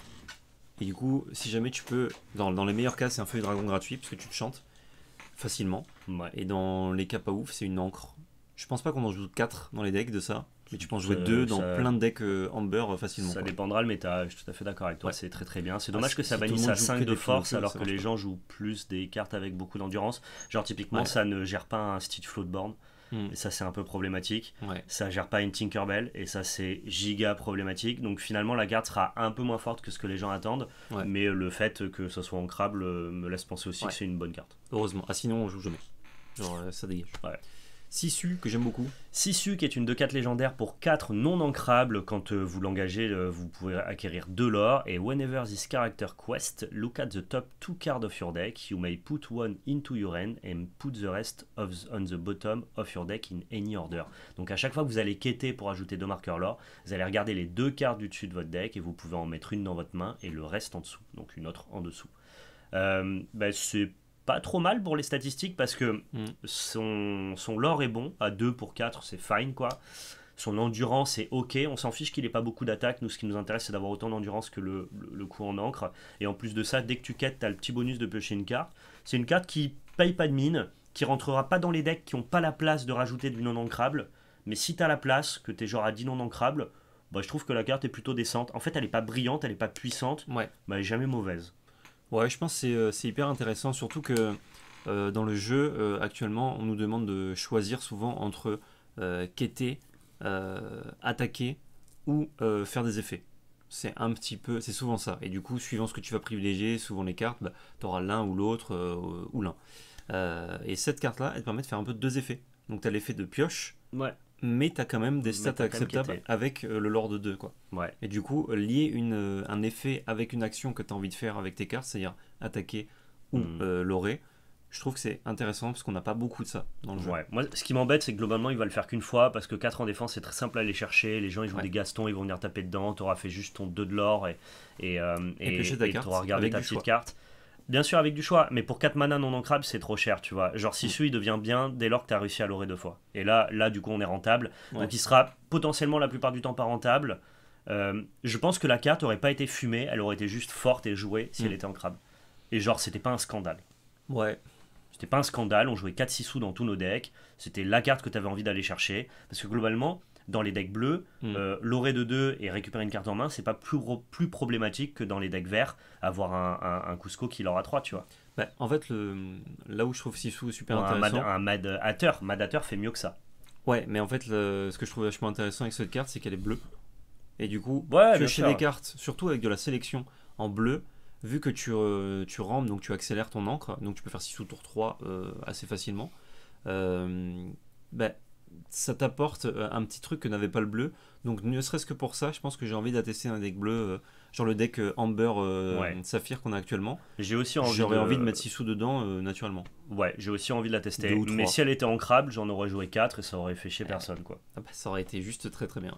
[SPEAKER 2] Et du coup, si jamais tu peux, dans les meilleurs cas, c'est un Feu du Dragon gratuit, parce que tu te chantes facilement.
[SPEAKER 1] Ouais.
[SPEAKER 2] Et dans les cas pas ouf, c'est une encre. Je pense pas qu'on en joue 4 dans les decks de ça, mais tu peux en jouer 2 dans plein de decks Amber facilement.
[SPEAKER 1] Ça dépendra, le méta, je suis tout à fait d'accord avec toi,
[SPEAKER 2] Ouais.
[SPEAKER 1] C'est très très bien. C'est dommage que ça
[SPEAKER 2] si
[SPEAKER 1] bannisse à 5 de force alors que les
[SPEAKER 2] pas.
[SPEAKER 1] gens jouent plus des cartes avec beaucoup d'endurance. Genre typiquement,
[SPEAKER 2] Ouais.
[SPEAKER 1] ça ne gère pas un Stitch Floatborn. Et ça c'est un peu problématique.
[SPEAKER 2] Ouais.
[SPEAKER 1] Ça gère pas une Tinkerbell et ça c'est giga problématique. Donc finalement la carte sera un peu moins forte que ce que les gens attendent.
[SPEAKER 2] Ouais.
[SPEAKER 1] Mais le fait que ça soit ancrable me laisse penser aussi que c'est une bonne carte.
[SPEAKER 2] Heureusement. Ah sinon on joue jamais. Genre ça dégage.
[SPEAKER 1] Ouais.
[SPEAKER 2] Sisu que j'aime beaucoup.
[SPEAKER 1] Sisu qui est une 2/4 légendaire pour 4 non ancrables. Quand vous l'engagez, vous pouvez acquérir 2 lore. Et whenever this character quest, look at the top 2 cards of your deck. You may put one into your hand and put the rest on the bottom of your deck in any order. Donc à chaque fois que vous allez quêter pour ajouter 2 marqueurs lore, vous allez regarder les 2 cartes du dessus de votre deck et vous pouvez en mettre une dans votre main et le reste en dessous. Donc une autre en dessous. C'est pas trop mal pour les statistiques parce que son lore est bon, à 2 pour 4 c'est fine quoi. Son endurance est ok, on s'en fiche qu'il ait pas beaucoup d'attaque, nous ce qui nous intéresse c'est d'avoir autant d'endurance que le coup en encre. Et en plus de ça, dès que tu quêtes, t'as le petit bonus de piocher une carte. C'est une carte qui paye pas de mine, qui rentrera pas dans les decks qui ont pas la place de rajouter du non ancrable, mais si t'as la place, que t'es genre à 10 non ancrables, je trouve que la carte est plutôt décente. En fait elle est pas brillante, elle est pas puissante,
[SPEAKER 2] Ouais.
[SPEAKER 1] mais elle est jamais mauvaise.
[SPEAKER 2] Ouais, je pense que c'est hyper intéressant, surtout que dans le jeu, actuellement, on nous demande de choisir souvent entre quêter, attaquer ou faire des effets. C'est souvent ça. Et du coup, suivant ce que tu vas privilégier, souvent les cartes, tu auras l'un ou l'autre ou l'un. Et cette carte-là, elle te permet de faire un peu 2 effets. Donc tu as l'effet de pioche,
[SPEAKER 1] Ouais.
[SPEAKER 2] mais tu as quand même des stats
[SPEAKER 1] t'as quand même
[SPEAKER 2] acceptables
[SPEAKER 1] quêté.
[SPEAKER 2] avec le lore de 2, quoi.
[SPEAKER 1] Ouais.
[SPEAKER 2] Et du coup, lier un effet avec une action que tu as envie de faire avec tes cartes, c'est-à-dire attaquer ou lorer, je trouve que c'est intéressant parce qu'on n'a pas beaucoup de ça dans le jeu.
[SPEAKER 1] Ouais. Moi, ce qui m'embête, c'est que globalement, il va le faire qu'une fois parce que 4 en défense, c'est très simple à aller chercher. Les gens, ils jouent des Gastons, ils vont venir taper dedans. Tu auras fait juste ton 2 de l'or et
[SPEAKER 2] piocher ta carte
[SPEAKER 1] tu auras regardé
[SPEAKER 2] avec
[SPEAKER 1] ta
[SPEAKER 2] du
[SPEAKER 1] petite
[SPEAKER 2] choix.
[SPEAKER 1] carte. Bien sûr, avec du choix, mais pour 4 mana non ancrables, c'est trop cher, tu vois. Genre, Sisu, il devient bien dès lors que tu as réussi à l'orer 2 fois. Et là, du coup, on est rentable.
[SPEAKER 2] Ouais.
[SPEAKER 1] Donc, il sera potentiellement la plupart du temps pas rentable. Je pense que la carte aurait pas été fumée, elle aurait été juste forte et jouée si elle était ancrable. Et genre, c'était pas un scandale.
[SPEAKER 2] Ouais.
[SPEAKER 1] C'était pas un scandale, on jouait 4 Sisu dans tous nos decks. C'était la carte que tu avais envie d'aller chercher. Parce que globalement, dans les decks bleus, l'orée de 2 et récupérer une carte en main, c'est pas plus problématique que dans les decks verts, avoir un Cusco qui l'aura 3, tu vois.
[SPEAKER 2] En fait, là où je trouve Sisu super
[SPEAKER 1] Ou
[SPEAKER 2] intéressant.
[SPEAKER 1] un Mad Hatter. Mad Hatter fait mieux que ça.
[SPEAKER 2] Ouais, mais en fait, ce que je trouve vachement intéressant avec cette carte, c'est qu'elle est bleue. Et du coup,
[SPEAKER 1] Ouais,
[SPEAKER 2] piocher des cartes, surtout avec de la sélection en bleu, vu que tu rampes, donc tu accélères ton encre, donc tu peux faire 6 ou tour 3 assez facilement. Ça t'apporte un petit truc que n'avait pas le bleu. Donc ne serait-ce que pour ça, je pense que j'ai envie d'attester un deck bleu, genre le deck Amber Saphir qu'on a actuellement. J'aurais envie de mettre 6 sous dedans naturellement.
[SPEAKER 1] Ouais, j'ai aussi envie de la tester.
[SPEAKER 2] 2 ou 3.
[SPEAKER 1] Mais si elle était ancrable, j'en aurais joué 4 et ça aurait fait chier personne, quoi.
[SPEAKER 2] Ça aurait été juste très très bien.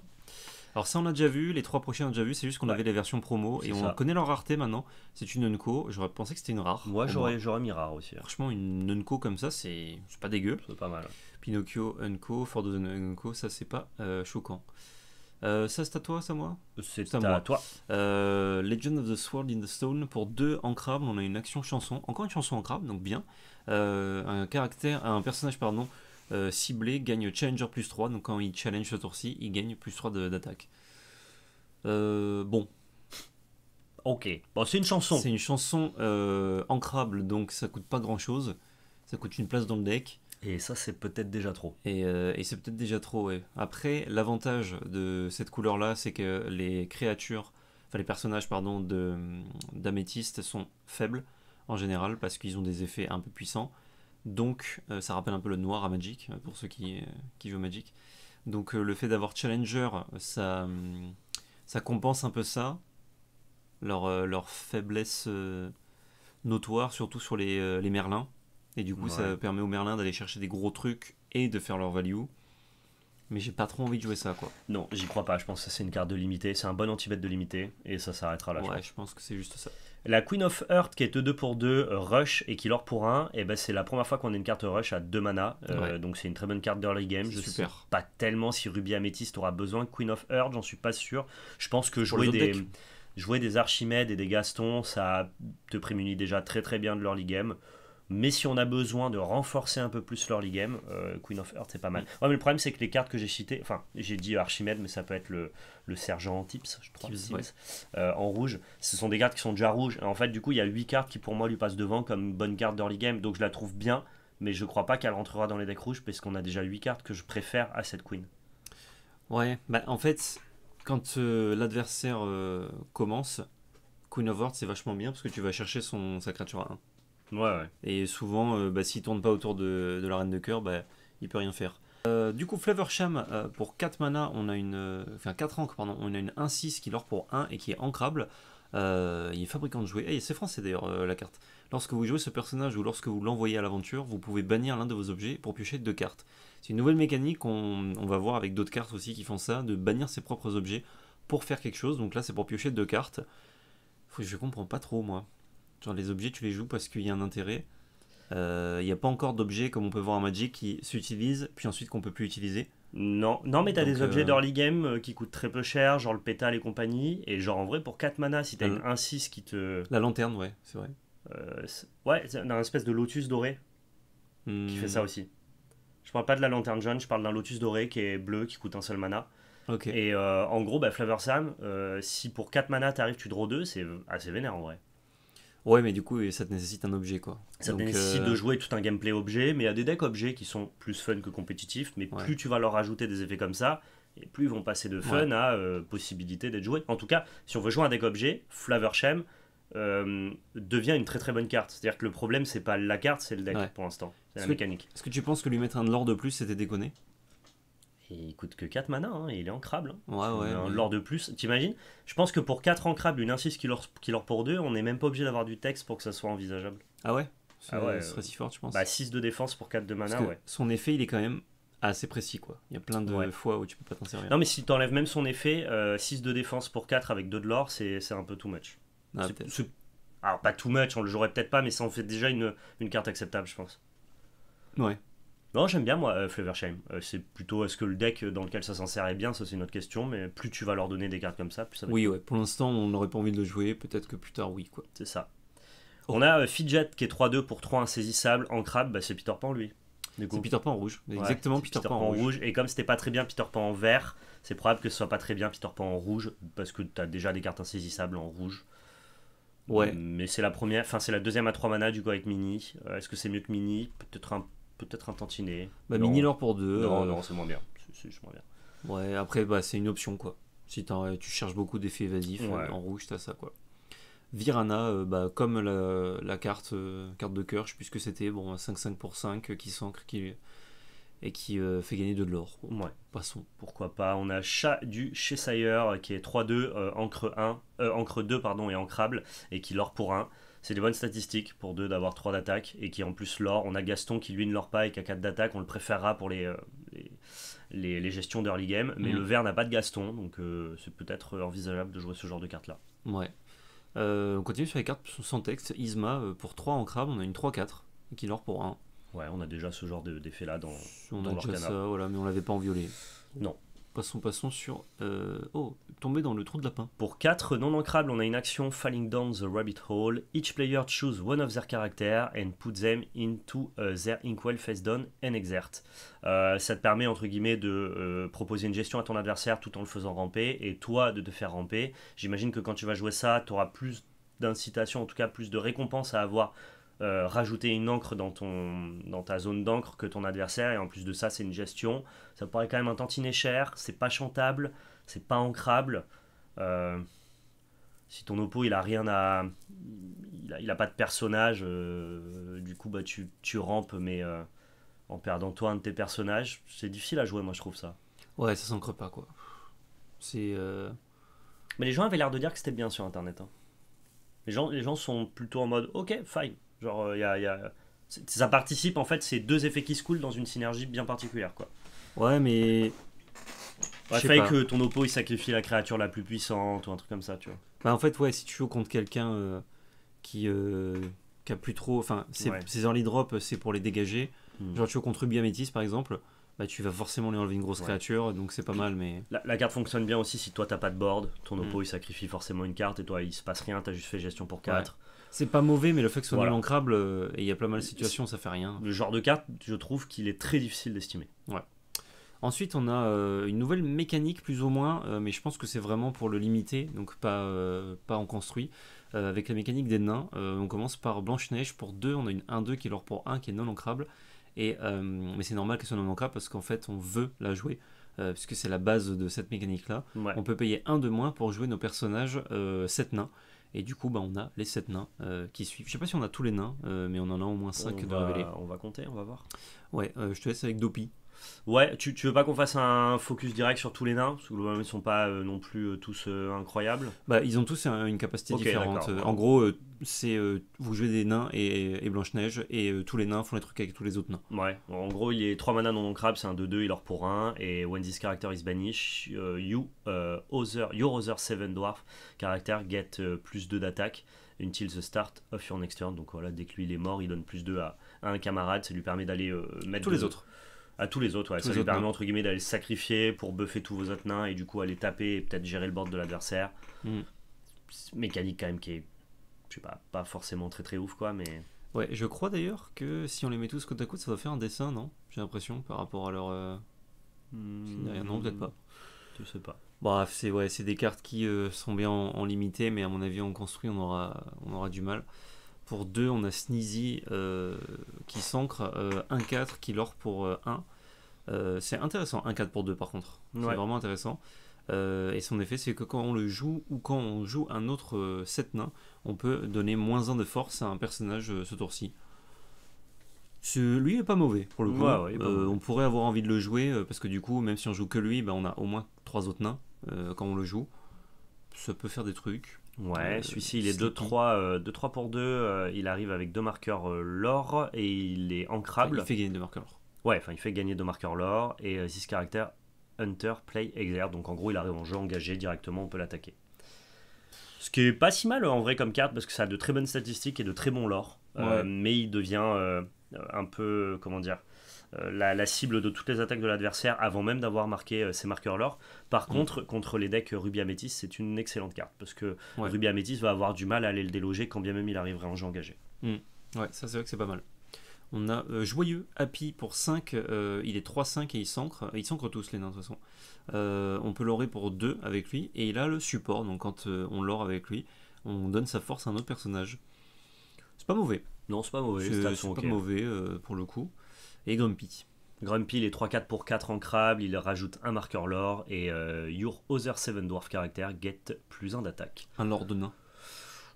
[SPEAKER 2] Alors ça on a déjà vu, les 3 prochains on a déjà vu, c'est juste qu'on avait les versions promo et on connaît leur rareté maintenant. C'est une Nunko, j'aurais pensé que c'était une rare.
[SPEAKER 1] Moi j'aurais mis rare aussi.
[SPEAKER 2] Franchement une Nunko comme ça c'est pas dégueu.
[SPEAKER 1] C'est pas mal.
[SPEAKER 2] Pinocchio, Unco, Fordozone Unco, ça c'est pas choquant. Ça c'est à toi, ça moi?
[SPEAKER 1] C'est
[SPEAKER 2] à moi.
[SPEAKER 1] à toi.
[SPEAKER 2] Legend of the Sword in the Stone, pour 2 ancrables, on a une action chanson. Encore une chanson ancrable, donc bien. Un personnage, pardon, ciblé gagne Challenger plus 3, donc quand il challenge ce tour-ci, il gagne plus 3 d'attaque. Bon,
[SPEAKER 1] Ok. Bon, c'est une chanson.
[SPEAKER 2] c'est une chanson ancrable, donc ça coûte pas grand-chose. Ça coûte une place dans le deck.
[SPEAKER 1] Et ça, c'est peut-être déjà trop.
[SPEAKER 2] Et c'est peut-être déjà trop, ouais. Après, l'avantage de cette couleur-là, c'est que les personnages, pardon, d'améthyste sont faibles en général parce qu'ils ont des effets un peu puissants. Donc, ça rappelle un peu le noir à Magic pour ceux qui jouent Magic. Donc, le fait d'avoir Challenger, ça compense un peu ça, leur faiblesse notoire, surtout sur les Merlins. Et du coup, ça permet aux Merlins d'aller chercher des gros trucs et de faire leur value. Mais j'ai pas trop envie de jouer ça, quoi.
[SPEAKER 1] Non, j'y crois pas. Je pense que c'est une carte de limité. C'est un bon anti-bet de limité. Et ça s'arrêtera là.
[SPEAKER 2] Ouais, je pense que c'est juste ça.
[SPEAKER 1] La Queen of Heart, qui est 2 pour 2, rush et qui lore pour 1, et ben c'est la première fois qu'on a une carte rush à 2 mana.
[SPEAKER 2] Ouais.
[SPEAKER 1] Donc c'est une très bonne carte d'early game. Je sais
[SPEAKER 2] Super.
[SPEAKER 1] pas tellement si Ruby Amethyst aura besoin de Queen of Heart, j'en suis pas sûr. Je pense que
[SPEAKER 2] Pour les autres decks.
[SPEAKER 1] jouer des Archimèdes et des Gastons, ça te prémunit déjà très très bien de l'early game. Mais si on a besoin de renforcer un peu plus l'early game, Queen of Heart c'est pas mal. Ouais, mais le problème c'est que les cartes que j'ai citées, enfin j'ai dit Archimède, mais ça peut être le sergent Tips, je crois,
[SPEAKER 2] Tips, ouais.
[SPEAKER 1] en rouge. Ce sont des cartes qui sont déjà rouges. Et en fait, du coup, il y a 8 cartes qui pour moi lui passent devant comme bonne carte d'early game, donc je la trouve bien, mais je crois pas qu'elle rentrera dans les decks rouges parce qu'on a déjà 8 cartes que je préfère à cette Queen.
[SPEAKER 2] Ouais, bah en fait, quand l'adversaire commence, Queen of Hearts c'est vachement bien parce que tu vas chercher sa créature à 1.
[SPEAKER 1] Ouais.
[SPEAKER 2] Et souvent, s'il tourne pas autour de la reine de cœur, il peut rien faire. Du coup, Flavorsham, pour 4 mana, on a enfin 4 ancres, pardon, on a une 1-6 qui lore pour 1 et qui est ancrable. Il est fabricant de jouets. Et c'est français d'ailleurs la carte. Lorsque vous jouez ce personnage ou lorsque vous l'envoyez à l'aventure, vous pouvez bannir l'un de vos objets pour piocher 2 cartes. C'est une nouvelle mécanique, on va voir avec d'autres cartes aussi qui font ça, de bannir ses propres objets pour faire quelque chose. Donc là, c'est pour piocher 2 cartes. Je comprends pas trop, moi. Genre les objets tu les joues parce qu'il y a un intérêt. Il n'y a pas encore d'objets comme on peut voir en Magic qui s'utilisent puis ensuite qu'on peut plus utiliser.
[SPEAKER 1] Non, mais t'as
[SPEAKER 2] Donc,
[SPEAKER 1] des objets d'early game qui coûtent très peu cher, genre le pétale et compagnie, et genre en vrai pour 4 mana, si t'as une 1-6 qui te...
[SPEAKER 2] La lanterne, ouais, c'est vrai.
[SPEAKER 1] Ouais, c'est un espèce de lotus doré qui fait ça aussi. Je parle pas de la lanterne jaune, je parle d'un lotus doré qui est bleu, qui coûte un seul mana.
[SPEAKER 2] Ok.
[SPEAKER 1] Et en gros, Flavorsham, si pour 4 mana t'arrives, tu draw 2, c'est assez vénère en vrai.
[SPEAKER 2] Ouais, mais du coup, ça te nécessite un objet, quoi.
[SPEAKER 1] Ça te nécessite de jouer tout un gameplay objet, mais il y a des decks objets qui sont plus fun que compétitifs, mais plus tu vas leur rajouter des effets comme ça, et plus ils vont passer de fun à possibilité d'être joués. En tout cas, si on veut jouer un deck objet, Flavorsham devient une très très bonne carte. C'est-à-dire que le problème, c'est pas la carte, c'est le deck pour l'instant. C'est la mécanique.
[SPEAKER 2] Est-ce que tu penses que lui mettre un lore de plus, c'était déconné?
[SPEAKER 1] Et il coûte que 4 mana, hein, et il est ancrable. Hein.
[SPEAKER 2] Ouais.
[SPEAKER 1] Un lore de plus, t'imagines? Je pense que pour 4 ancrables, une 1-6 qui lore pour 2, on n'est même pas obligé d'avoir du texte pour que ça soit envisageable.
[SPEAKER 2] Ah ouais?
[SPEAKER 1] Ah ouais,
[SPEAKER 2] ce serait si fort, je pense.
[SPEAKER 1] 6 de défense pour 4 de mana, ouais.
[SPEAKER 2] Son effet, il est quand même assez précis, quoi. Il y a plein de fois où tu peux pas t'en servir.
[SPEAKER 1] Non, mais si t'enlèves même son effet, 6 de défense pour 4 avec 2 de lore, c'est un peu too much. Alors, pas too much, on le jouerait peut-être pas, mais ça en fait déjà une carte acceptable, je pense.
[SPEAKER 2] Ouais.
[SPEAKER 1] Non, j'aime bien moi Flavorsham. C'est plutôt est-ce que le deck dans lequel ça s'en sert est bien, ça c'est une autre question, mais plus tu vas leur donner des cartes comme ça, plus ça va être...
[SPEAKER 2] Oui, ouais. Pour l'instant, on n'aurait pas envie de le jouer, peut-être que plus tard, oui, quoi.
[SPEAKER 1] C'est ça. On a Fidget qui est 3-2 pour 3 insaisissables, ancrable, c'est Peter Pan lui.
[SPEAKER 2] C'est Peter Pan en rouge, exactement Peter Pan en rouge.
[SPEAKER 1] Et comme c'était pas très bien Peter Pan en vert, c'est probable que ce soit pas très bien Peter Pan en rouge, parce que t'as déjà des cartes insaisissables en rouge.
[SPEAKER 2] Ouais.
[SPEAKER 1] Mais c'est la deuxième à 3 mana du coup avec Mini. Est-ce que c'est mieux que Mini? Peut-être un tantinet.
[SPEAKER 2] Mini lore pour 2.
[SPEAKER 1] Non, c'est moins bien. C'est moins bien.
[SPEAKER 2] Ouais, après, c'est une option, quoi. Si tu cherches beaucoup d'effets évasifs, en rouge, t'as ça, quoi. Virana, comme la carte de cœur, je sais plus ce que c'était, un 5-5 pour 5 qui s'ancre et qui fait gagner de l'or.
[SPEAKER 1] Ouais.
[SPEAKER 2] Passons.
[SPEAKER 1] Pourquoi pas. On a Chat du Cheshire qui est 3-2, encre 2 et ancrable, et qui lore pour 1. C'est des bonnes statistiques pour 2 d'avoir 3 d'attaque, et qui en plus lore. On a Gaston qui lui ne lore pas et qui a 4 d'attaque, on le préférera pour les gestions d'early game, mais le vert n'a pas de Gaston, donc c'est peut-être envisageable de jouer ce genre de carte là.
[SPEAKER 2] Ouais. On continue sur les cartes sans texte. Isma, pour 3 ancrables, on a une 3-4 qui lore pour 1.
[SPEAKER 1] Ouais, on a déjà ce genre d'effet là
[SPEAKER 2] On
[SPEAKER 1] dans
[SPEAKER 2] a déjà
[SPEAKER 1] l'Orcana.
[SPEAKER 2] ça, voilà, mais on l'avait pas en violet.
[SPEAKER 1] Non.
[SPEAKER 2] Passons sur... Oh, tomber dans le trou de lapin.
[SPEAKER 1] Pour 4 non ancrables, on a une action Falling Down the Rabbit Hole. Each player choose one of their characters and put them into their inkwell face down and exert. Ça te permet entre guillemets de proposer une gestion à ton adversaire tout en le faisant ramper et toi de te faire ramper. J'imagine que quand tu vas jouer ça, tu auras plus d'incitation, en tout cas plus de récompense à avoir rajouter une encre dans ta zone d'encre que ton adversaire, et en plus de ça c'est une gestion. Ça paraît quand même un tantinet cher, c'est pas chantable, c'est pas ancrable. Si ton oppo il a rien à. Il a pas de personnage, du coup bah, tu rampes, mais en perdant toi un de tes personnages, c'est difficile à jouer, moi je trouve ça.
[SPEAKER 2] Ouais, ça s'ancre pas, quoi. C'est...
[SPEAKER 1] Mais les gens avaient l'air de dire que c'était bien sur internet. Hein. Les gens sont plutôt en mode ok, fine. Genre, ça participe en fait, c'est deux effets qui se coulent dans une synergie bien particulière, quoi.
[SPEAKER 2] Ouais, mais...
[SPEAKER 1] Ouais,
[SPEAKER 2] Je sais
[SPEAKER 1] fallait
[SPEAKER 2] pas.
[SPEAKER 1] que ton oppo il sacrifie la créature la plus puissante ou un truc comme ça, tu vois.
[SPEAKER 2] Bah, en fait, ouais, si tu joues contre quelqu'un qui, qui a plus trop... Enfin,
[SPEAKER 1] Ouais.
[SPEAKER 2] ses early drops, c'est pour les dégager.
[SPEAKER 1] Hmm.
[SPEAKER 2] Genre, tu joues contre Ruby Amethyst, par exemple, bah, tu vas forcément lui enlever une grosse
[SPEAKER 1] Ouais.
[SPEAKER 2] créature, donc c'est pas mal, mais...
[SPEAKER 1] La carte fonctionne bien aussi si toi t'as pas de board, ton oppo
[SPEAKER 2] Hmm.
[SPEAKER 1] il sacrifie forcément une carte et toi il se passe rien, t'as juste fait gestion pour 4.
[SPEAKER 2] C'est pas mauvais, mais le fait que ce soit
[SPEAKER 1] Voilà.
[SPEAKER 2] non ancrable, et il y a pas mal de situations, ça fait rien.
[SPEAKER 1] Le genre de carte, je trouve qu'il est très difficile d'estimer.
[SPEAKER 2] Ensuite, on a une nouvelle mécanique, plus ou moins, mais je pense que c'est vraiment pour le limiter, donc pas en construit. Avec la mécanique des nains, on commence par Blanche-Neige pour 2, on a une 1-2 qui est l'or pour 1 qui est non ancrable. Mais c'est normal qu'elle soit non ancrable parce qu'en fait on veut la jouer, puisque c'est la base de cette mécanique-là.
[SPEAKER 1] Ouais.
[SPEAKER 2] On peut payer 1 de moins pour jouer nos personnages 7 nains. Et du coup, bah, on a les 7 nains qui suivent. Je sais pas si on a tous les nains, mais on en a au moins 5 de révélés.
[SPEAKER 1] On va compter, on va voir.
[SPEAKER 2] Ouais, je te laisse avec Dopi.
[SPEAKER 1] Ouais, tu veux pas qu'on fasse un focus direct sur tous les nains? Parce que globalement ils sont pas non plus tous incroyables.
[SPEAKER 2] Bah, ils ont tous une capacité
[SPEAKER 1] Ok,
[SPEAKER 2] différente.
[SPEAKER 1] d'accord.
[SPEAKER 2] En gros, c'est vous jouez des nains et Blanche-Neige, et tous les nains font les trucs avec tous les autres nains.
[SPEAKER 1] Ouais, en gros il est 3 mana non ancrables, c'est un 2-2, il leur pour 1. Et when this character is banished, your other 7 dwarf character get plus 2 d'attaque until the start of your next turn. Donc voilà, dès que lui il est mort, il donne plus 2 à un camarade, ça lui permet d'aller mettre
[SPEAKER 2] Tous les autres.
[SPEAKER 1] à tous les autres, ouais.
[SPEAKER 2] Tous
[SPEAKER 1] Ça
[SPEAKER 2] les
[SPEAKER 1] lui
[SPEAKER 2] autres
[SPEAKER 1] permet
[SPEAKER 2] nains.
[SPEAKER 1] entre guillemets d'aller se sacrifier pour buffer tous vos autres nains et du coup aller taper et peut-être gérer le board de l'adversaire.
[SPEAKER 2] Mm.
[SPEAKER 1] Mécanique quand même qui est, je sais pas forcément très très ouf quoi, mais
[SPEAKER 2] Ouais, je crois d'ailleurs que si on les met tous côte à côte, ça doit faire un dessin, non? J'ai l'impression, par rapport à leur... Non, peut-être pas.
[SPEAKER 1] Je sais pas.
[SPEAKER 2] Bref, c'est des cartes qui sont bien en limité, mais à mon avis, en construit, on aura du mal. Pour 2, on a Sneezy qui s'ancre, 1-4 qui l'or pour 1. C'est intéressant, 1-4 pour 2 par contre. C'est
[SPEAKER 1] Ouais.
[SPEAKER 2] vraiment intéressant. Et son effet, c'est que quand on le joue ou quand on joue un autre 7 nains, on peut donner moins 1 de force à un personnage ce tour-ci. Lui est pas mauvais pour le coup.
[SPEAKER 1] Ouais, il est pas mauvais.
[SPEAKER 2] On pourrait avoir envie de le jouer parce que du coup, même si on joue que lui, bah, on a au moins 3 autres nains quand on le joue. Ça peut faire des trucs.
[SPEAKER 1] Ouais, celui-ci il est
[SPEAKER 2] Sleepy.
[SPEAKER 1] 2-3 pour 2, il arrive avec 2 marqueurs l'or et il est ancrable.
[SPEAKER 2] Il fait gagner 2 marqueurs.
[SPEAKER 1] Ouais, enfin il fait gagner 2 marqueurs l'or et this character Hunter Play Exert, donc en gros il arrive en jeu engagé directement, on peut l'attaquer. Ce qui est pas si mal en vrai comme carte parce que ça a de très bonnes statistiques et de très bons lore,
[SPEAKER 2] Ouais.
[SPEAKER 1] mais il devient un peu, comment dire, la cible de toutes les attaques de l'adversaire avant même d'avoir marqué ses marqueurs lore. Par contre, contre les decks Ruby Amethyst, c'est une excellente carte parce que
[SPEAKER 2] Ouais.
[SPEAKER 1] Ruby Amethyst va avoir du mal à aller le déloger quand bien même il arriverait en jeu engagé.
[SPEAKER 2] Ouais, ça c'est vrai que c'est pas mal. On a Joyeux, Happy pour 5, il est 3-5 et il s'ancre. Ils s'ancrent tous les nains de toute façon. On peut l'orer pour 2 avec lui, et il a le support, donc quand on l'ore avec lui, on donne sa force à un autre personnage. C'est pas mauvais.
[SPEAKER 1] Non, c'est pas mauvais, les
[SPEAKER 2] C'est
[SPEAKER 1] stats sont
[SPEAKER 2] pas
[SPEAKER 1] ok.
[SPEAKER 2] mauvais pour le coup. Et Grumpy.
[SPEAKER 1] Grumpy, il est 3-4 pour 4 ancrable, il rajoute un marqueur lore et Your Other 7 Dwarf Character get plus 1 d'attaque.
[SPEAKER 2] Un lord de nain.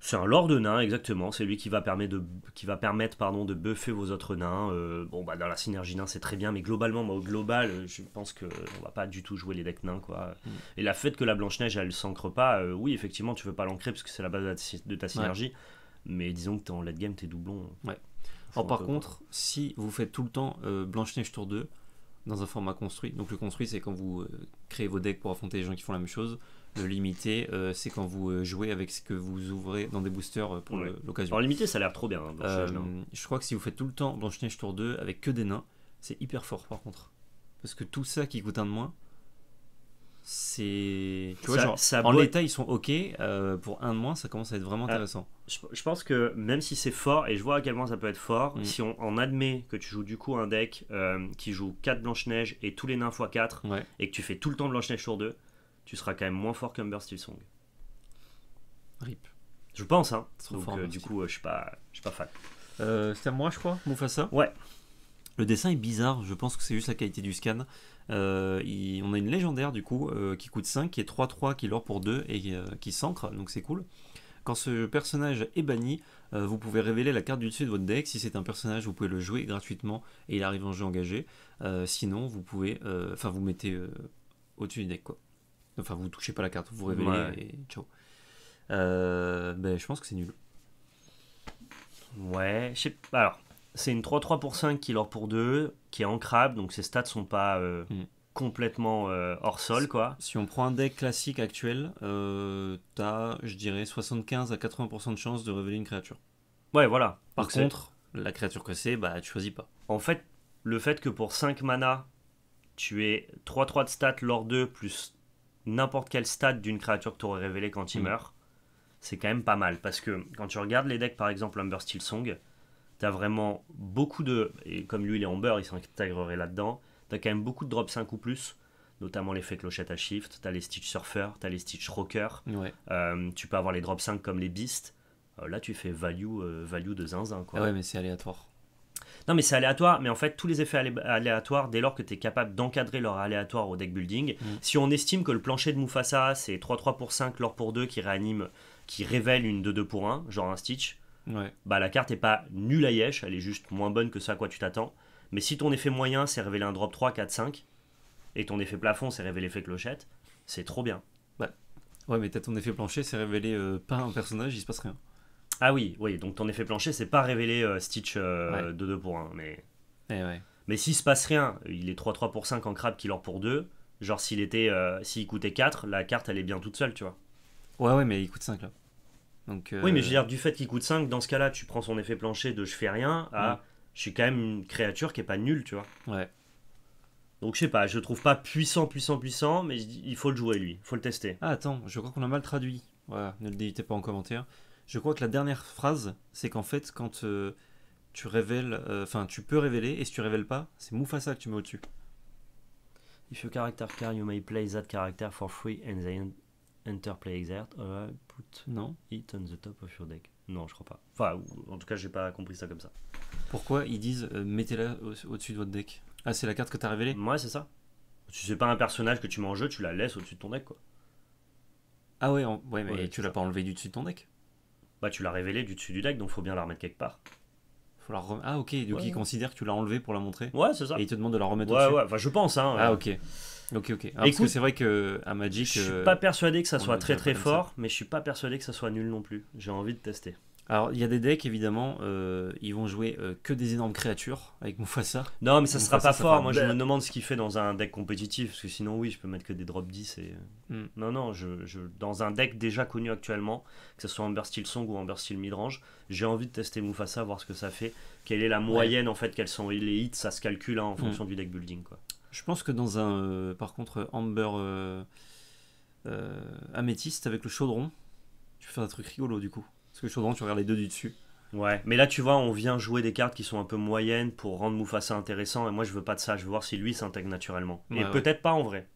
[SPEAKER 1] C'est un lord de nain, exactement, c'est lui qui va permettre de buffer vos autres nains. Bon, bah dans la synergie nain c'est très bien, mais globalement, moi, au global, je pense qu'on va pas du tout jouer les decks nains, quoi. Et la fait que la Blanche-Neige elle s'ancre pas, oui, effectivement, tu veux pas l'ancrer parce que c'est la base de ta synergie, mais disons que t'es en late game, t'es doublon.
[SPEAKER 2] Ouais.
[SPEAKER 1] Faut
[SPEAKER 2] Alors
[SPEAKER 1] un
[SPEAKER 2] par
[SPEAKER 1] peu,
[SPEAKER 2] contre, si vous faites tout le temps Blanche-Neige tour 2, dans un format construit. Donc le construit, c'est quand vous créez vos decks pour affronter les gens qui font la même chose. Le limité, c'est quand vous jouez avec ce que vous ouvrez dans des boosters pour l'occasion.
[SPEAKER 1] En limité, ça a l'air trop bien.
[SPEAKER 2] Je crois que si vous faites tout le temps Blanche-Neige tour 2 avec que des nains, c'est hyper fort par contre. Parce que tout ça qui coûte un de moins, c'est... Tu vois, en l'état, ils sont ok. Pour un de moins, ça commence à être vraiment intéressant.
[SPEAKER 1] Je pense que même si c'est fort, et je vois à quel point ça peut être fort, si on admet que tu joues du coup un deck qui joue 4 Blanche-Neige et tous les nains x4, et que tu fais tout le temps Blanche-Neige tour 2, tu seras quand même moins fort qu'Umber Stillsong.
[SPEAKER 2] RIP.
[SPEAKER 1] Je pense, hein.
[SPEAKER 2] Donc fort,
[SPEAKER 1] du coup, je suis pas fan.
[SPEAKER 2] C'est à moi, je crois, Mufasa.
[SPEAKER 1] Ouais.
[SPEAKER 2] Le dessin est bizarre, je pense que c'est juste la qualité du scan. On a une légendaire du coup qui coûte 5, qui est 3-3, qui lore pour 2 et qui s'ancre, donc c'est cool. Quand ce personnage est banni, vous pouvez révéler la carte du dessus de votre deck. Si c'est un personnage, vous pouvez le jouer gratuitement et il arrive en jeu engagé. Sinon, vous pouvez, vous mettez au-dessus du deck quoi. Enfin, vous touchez pas la carte, vous révélez et ciao. Je pense que c'est nul.
[SPEAKER 1] Ouais, je sais pas. Alors, c'est une 3-3 pour 5 qui lore pour 2, qui est ancrable, donc ses stats sont pas complètement hors sol, quoi.
[SPEAKER 2] Si on prend un deck classique actuel, t'as, je dirais, 75 à 80% de chance de révéler une créature.
[SPEAKER 1] Ouais, voilà.
[SPEAKER 2] Par contre, la créature que c'est, tu choisis pas.
[SPEAKER 1] En fait, le fait que pour 5 mana, tu aies 3-3 de stats lore 2 plus n'importe quel stat d'une créature que tu aurais révélée quand il meurt, c'est quand même pas mal. Parce que quand tu regardes les decks, par exemple, Umber Stillsong, t'as vraiment beaucoup de... Et comme lui, il est Amber, il s'intégrerait là-dedans. T'as quand même beaucoup de drop 5 ou plus, notamment l'effet clochette à shift. T'as les Stitch Surfer, t'as les Stitch Rocker. Tu peux avoir les drop 5 comme les Beasts. Là, tu fais value de zinzin, quoi.
[SPEAKER 2] Ah ouais, mais c'est aléatoire.
[SPEAKER 1] Non, mais c'est aléatoire, mais en fait, tous les effets aléatoires, dès lors que tu es capable d'encadrer leur aléatoire au deck building, si on estime que le plancher de Mufasa, c'est 3-3 pour 5, lore pour 2, qui révèle une 2-2 pour 1, genre un Stitch, la carte est pas nulle à yesh, elle est juste moins bonne que ce à quoi tu t'attends. Mais si ton effet moyen, c'est révéler un drop 3, 4, 5, et ton effet plafond, c'est révéler l'effet clochette, c'est trop bien.
[SPEAKER 2] Ouais, mais t'as ton effet plancher, c'est révéler pas un personnage, il se passe rien.
[SPEAKER 1] Ah oui, donc ton effet plancher, c'est pas révéler Stitch 2-2 pour 1. Mais s'il se passe rien, il est 3-3 pour 5 en crabe qui lore pour 2. Genre s'il coûtait 4, la carte elle est bien toute seule, tu vois.
[SPEAKER 2] Ouais, mais il coûte 5 là. Donc,
[SPEAKER 1] Oui, mais je veux dire, du fait qu'il coûte 5, dans ce cas-là, tu prends son effet plancher de je fais rien à je suis quand même une créature qui est pas nulle, tu vois.
[SPEAKER 2] Ouais.
[SPEAKER 1] Donc je sais pas, je trouve pas puissant, mais il faut le jouer lui, il faut le tester.
[SPEAKER 2] Ah attends, je crois qu'on a mal traduit. Voilà, ne le dites pas en commentaire. Je crois que la dernière phrase, c'est qu'en fait, quand tu révèles, tu peux révéler, et si tu révèles pas, c'est Mufasa que tu mets au-dessus.
[SPEAKER 1] If your character card, you may play that character for free and then enter play exert, or put it on the top of your deck. Non, je crois pas. Enfin, en tout cas, j'ai pas compris ça comme ça.
[SPEAKER 2] Pourquoi ils disent mettez-la au-dessus de votre deck? Ah, c'est la carte que t'as révélée?
[SPEAKER 1] Ouais, c'est ça. Si c'est pas un personnage que tu mets en jeu, tu la laisses au-dessus de ton deck, quoi.
[SPEAKER 2] Ah ouais, mais tu l'as pas enlevé du dessus de ton deck?
[SPEAKER 1] Tu l'as révélé du dessus du deck, donc faut bien la remettre quelque part.
[SPEAKER 2] Ah ok, donc il considère que tu l'as enlevé pour la montrer.
[SPEAKER 1] Ouais, c'est ça.
[SPEAKER 2] Et il te demande de la remettre au-dessus.
[SPEAKER 1] Ouais, je pense. Hein,
[SPEAKER 2] Ah ok. Parce que c'est vrai qu'à Magic...
[SPEAKER 1] Je suis pas persuadé que ça soit très très fort, mais je suis pas persuadé que ça soit nul non plus. J'ai envie de tester.
[SPEAKER 2] Alors il y a des decks évidemment, ils vont jouer que des énormes créatures avec Mufasa.
[SPEAKER 1] Non mais ça sera pas fort, moi je me demande ce qu'il fait dans un deck compétitif, parce que sinon oui je peux mettre que des drop 10 et... Non, dans un deck déjà connu actuellement, que ce soit Umber Stillsong ou Umber Steel Midrange, j'ai envie de tester Mufasa, voir ce que ça fait, quelle est la moyenne en fait, quelles sont les hits, ça se calcule en fonction du deck building quoi.
[SPEAKER 2] Je pense que dans un par contre Amber Améthyste avec le chaudron, tu peux faire un truc rigolo du coup. Parce que le chaudron, tu regardes les deux du dessus.
[SPEAKER 1] Ouais, mais là tu vois, on vient jouer des cartes qui sont un peu moyennes pour rendre Mufasa intéressant, et moi je veux pas de ça, je veux voir si lui s'intègre naturellement. Et peut-être pas en vrai.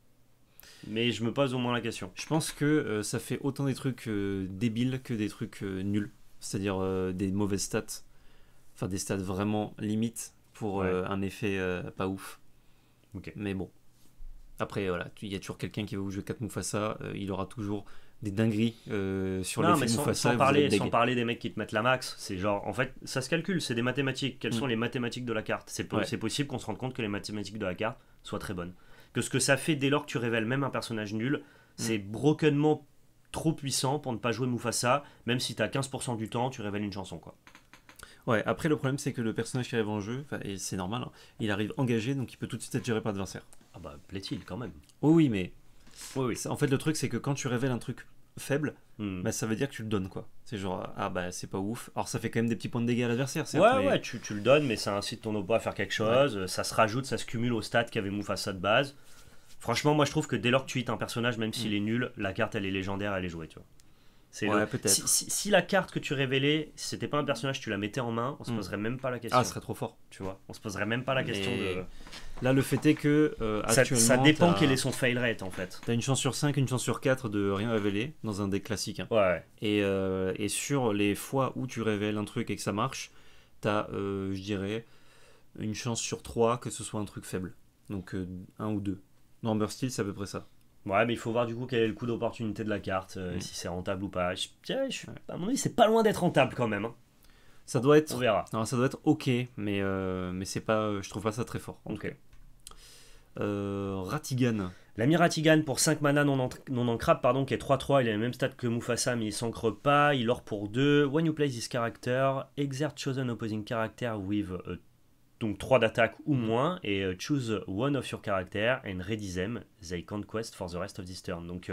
[SPEAKER 1] Mais je me pose au moins la question.
[SPEAKER 2] Je pense que ça fait autant des trucs débiles que des trucs nuls. C'est-à-dire des mauvaises stats. Enfin des stats vraiment limites pour un effet pas ouf.
[SPEAKER 1] Okay.
[SPEAKER 2] Mais bon. Après voilà, il y a toujours quelqu'un qui va vous jouer 4 Mufasa, il aura toujours des dingueries sur l'effet Mufasa.
[SPEAKER 1] Sans parler des mecs qui te mettent la max, c'est genre, en fait, ça se calcule, c'est des mathématiques. Quelles sont les mathématiques de la carte? C'est possible qu'on se rende compte que les mathématiques de la carte soient très bonnes. Que ce que ça fait dès lors que tu révèles même un personnage nul, c'est brokennement trop puissant pour ne pas jouer Mufasa, même si t'as 15% du temps, tu révèles une chanson, quoi.
[SPEAKER 2] Ouais, après le problème c'est que le personnage qui arrive en jeu, et c'est normal, hein, il arrive engagé donc il peut tout de suite être géré par l'adversaire.
[SPEAKER 1] Ah bah, plaît-il quand même.
[SPEAKER 2] Oh oui, mais
[SPEAKER 1] Oui, oui.
[SPEAKER 2] en fait le truc c'est que quand tu révèles un truc faible,
[SPEAKER 1] Hmm.
[SPEAKER 2] bah, ça veut dire que tu le donnes quoi. C'est genre, ah bah c'est pas ouf. Alors ça fait quand même des petits points de dégâts à l'adversaire, certes,
[SPEAKER 1] Ouais,
[SPEAKER 2] mais
[SPEAKER 1] ouais, tu le donnes, mais ça incite ton oppo à faire quelque chose. Ça se rajoute, ça se cumule au stats qu'avait Mufasa de base. Franchement, moi je trouve que dès lors que tu hits un personnage, même s'il est nul, la carte elle est légendaire, elle est jouée, tu vois.
[SPEAKER 2] ouais, peut-être.
[SPEAKER 1] Si la carte que tu révélais, si c'était pas un personnage, tu la mettais en main, on se poserait même pas la question.
[SPEAKER 2] Ah, ce serait trop fort.
[SPEAKER 1] Tu vois, on se poserait même pas la question
[SPEAKER 2] Mais
[SPEAKER 1] de.
[SPEAKER 2] là, le fait est que actuellement,
[SPEAKER 1] Ça dépend
[SPEAKER 2] t'as-
[SPEAKER 1] quel est son fail rate en fait.
[SPEAKER 2] t'as une chance sur 5, une chance sur 4 de rien révéler dans un deck classique, hein.
[SPEAKER 1] Ouais,
[SPEAKER 2] Et sur les fois où tu révèles un truc et que ça marche, t'as, je dirais, une chance sur 3 que ce soit un truc faible. Donc 1 ou 2. Dans Amber Steel, c'est à peu près ça.
[SPEAKER 1] ouais, mais il faut voir du coup quel est le coût d'opportunité de la carte, si c'est rentable ou pas.
[SPEAKER 2] Ouais.
[SPEAKER 1] À mon avis, c'est pas loin d'être rentable quand même, hein.
[SPEAKER 2] Ça doit
[SPEAKER 1] On
[SPEAKER 2] être,
[SPEAKER 1] verra.
[SPEAKER 2] non, ça doit être ok, mais c'est pas, je trouve pas ça très fort.
[SPEAKER 1] Ok.
[SPEAKER 2] Ratigan.
[SPEAKER 1] L'ami Ratigan pour 5 mana non ancrable, pardon, qui est 3-3, il a les mêmes stats que Mufasa, mais il s'ancre pas, il ore pour 2. When you play this character, exert chosen opposing character with donc 3 d'attaque ou moins, et choose one of your character and ready them, they can't quest for the rest of this turn. Donc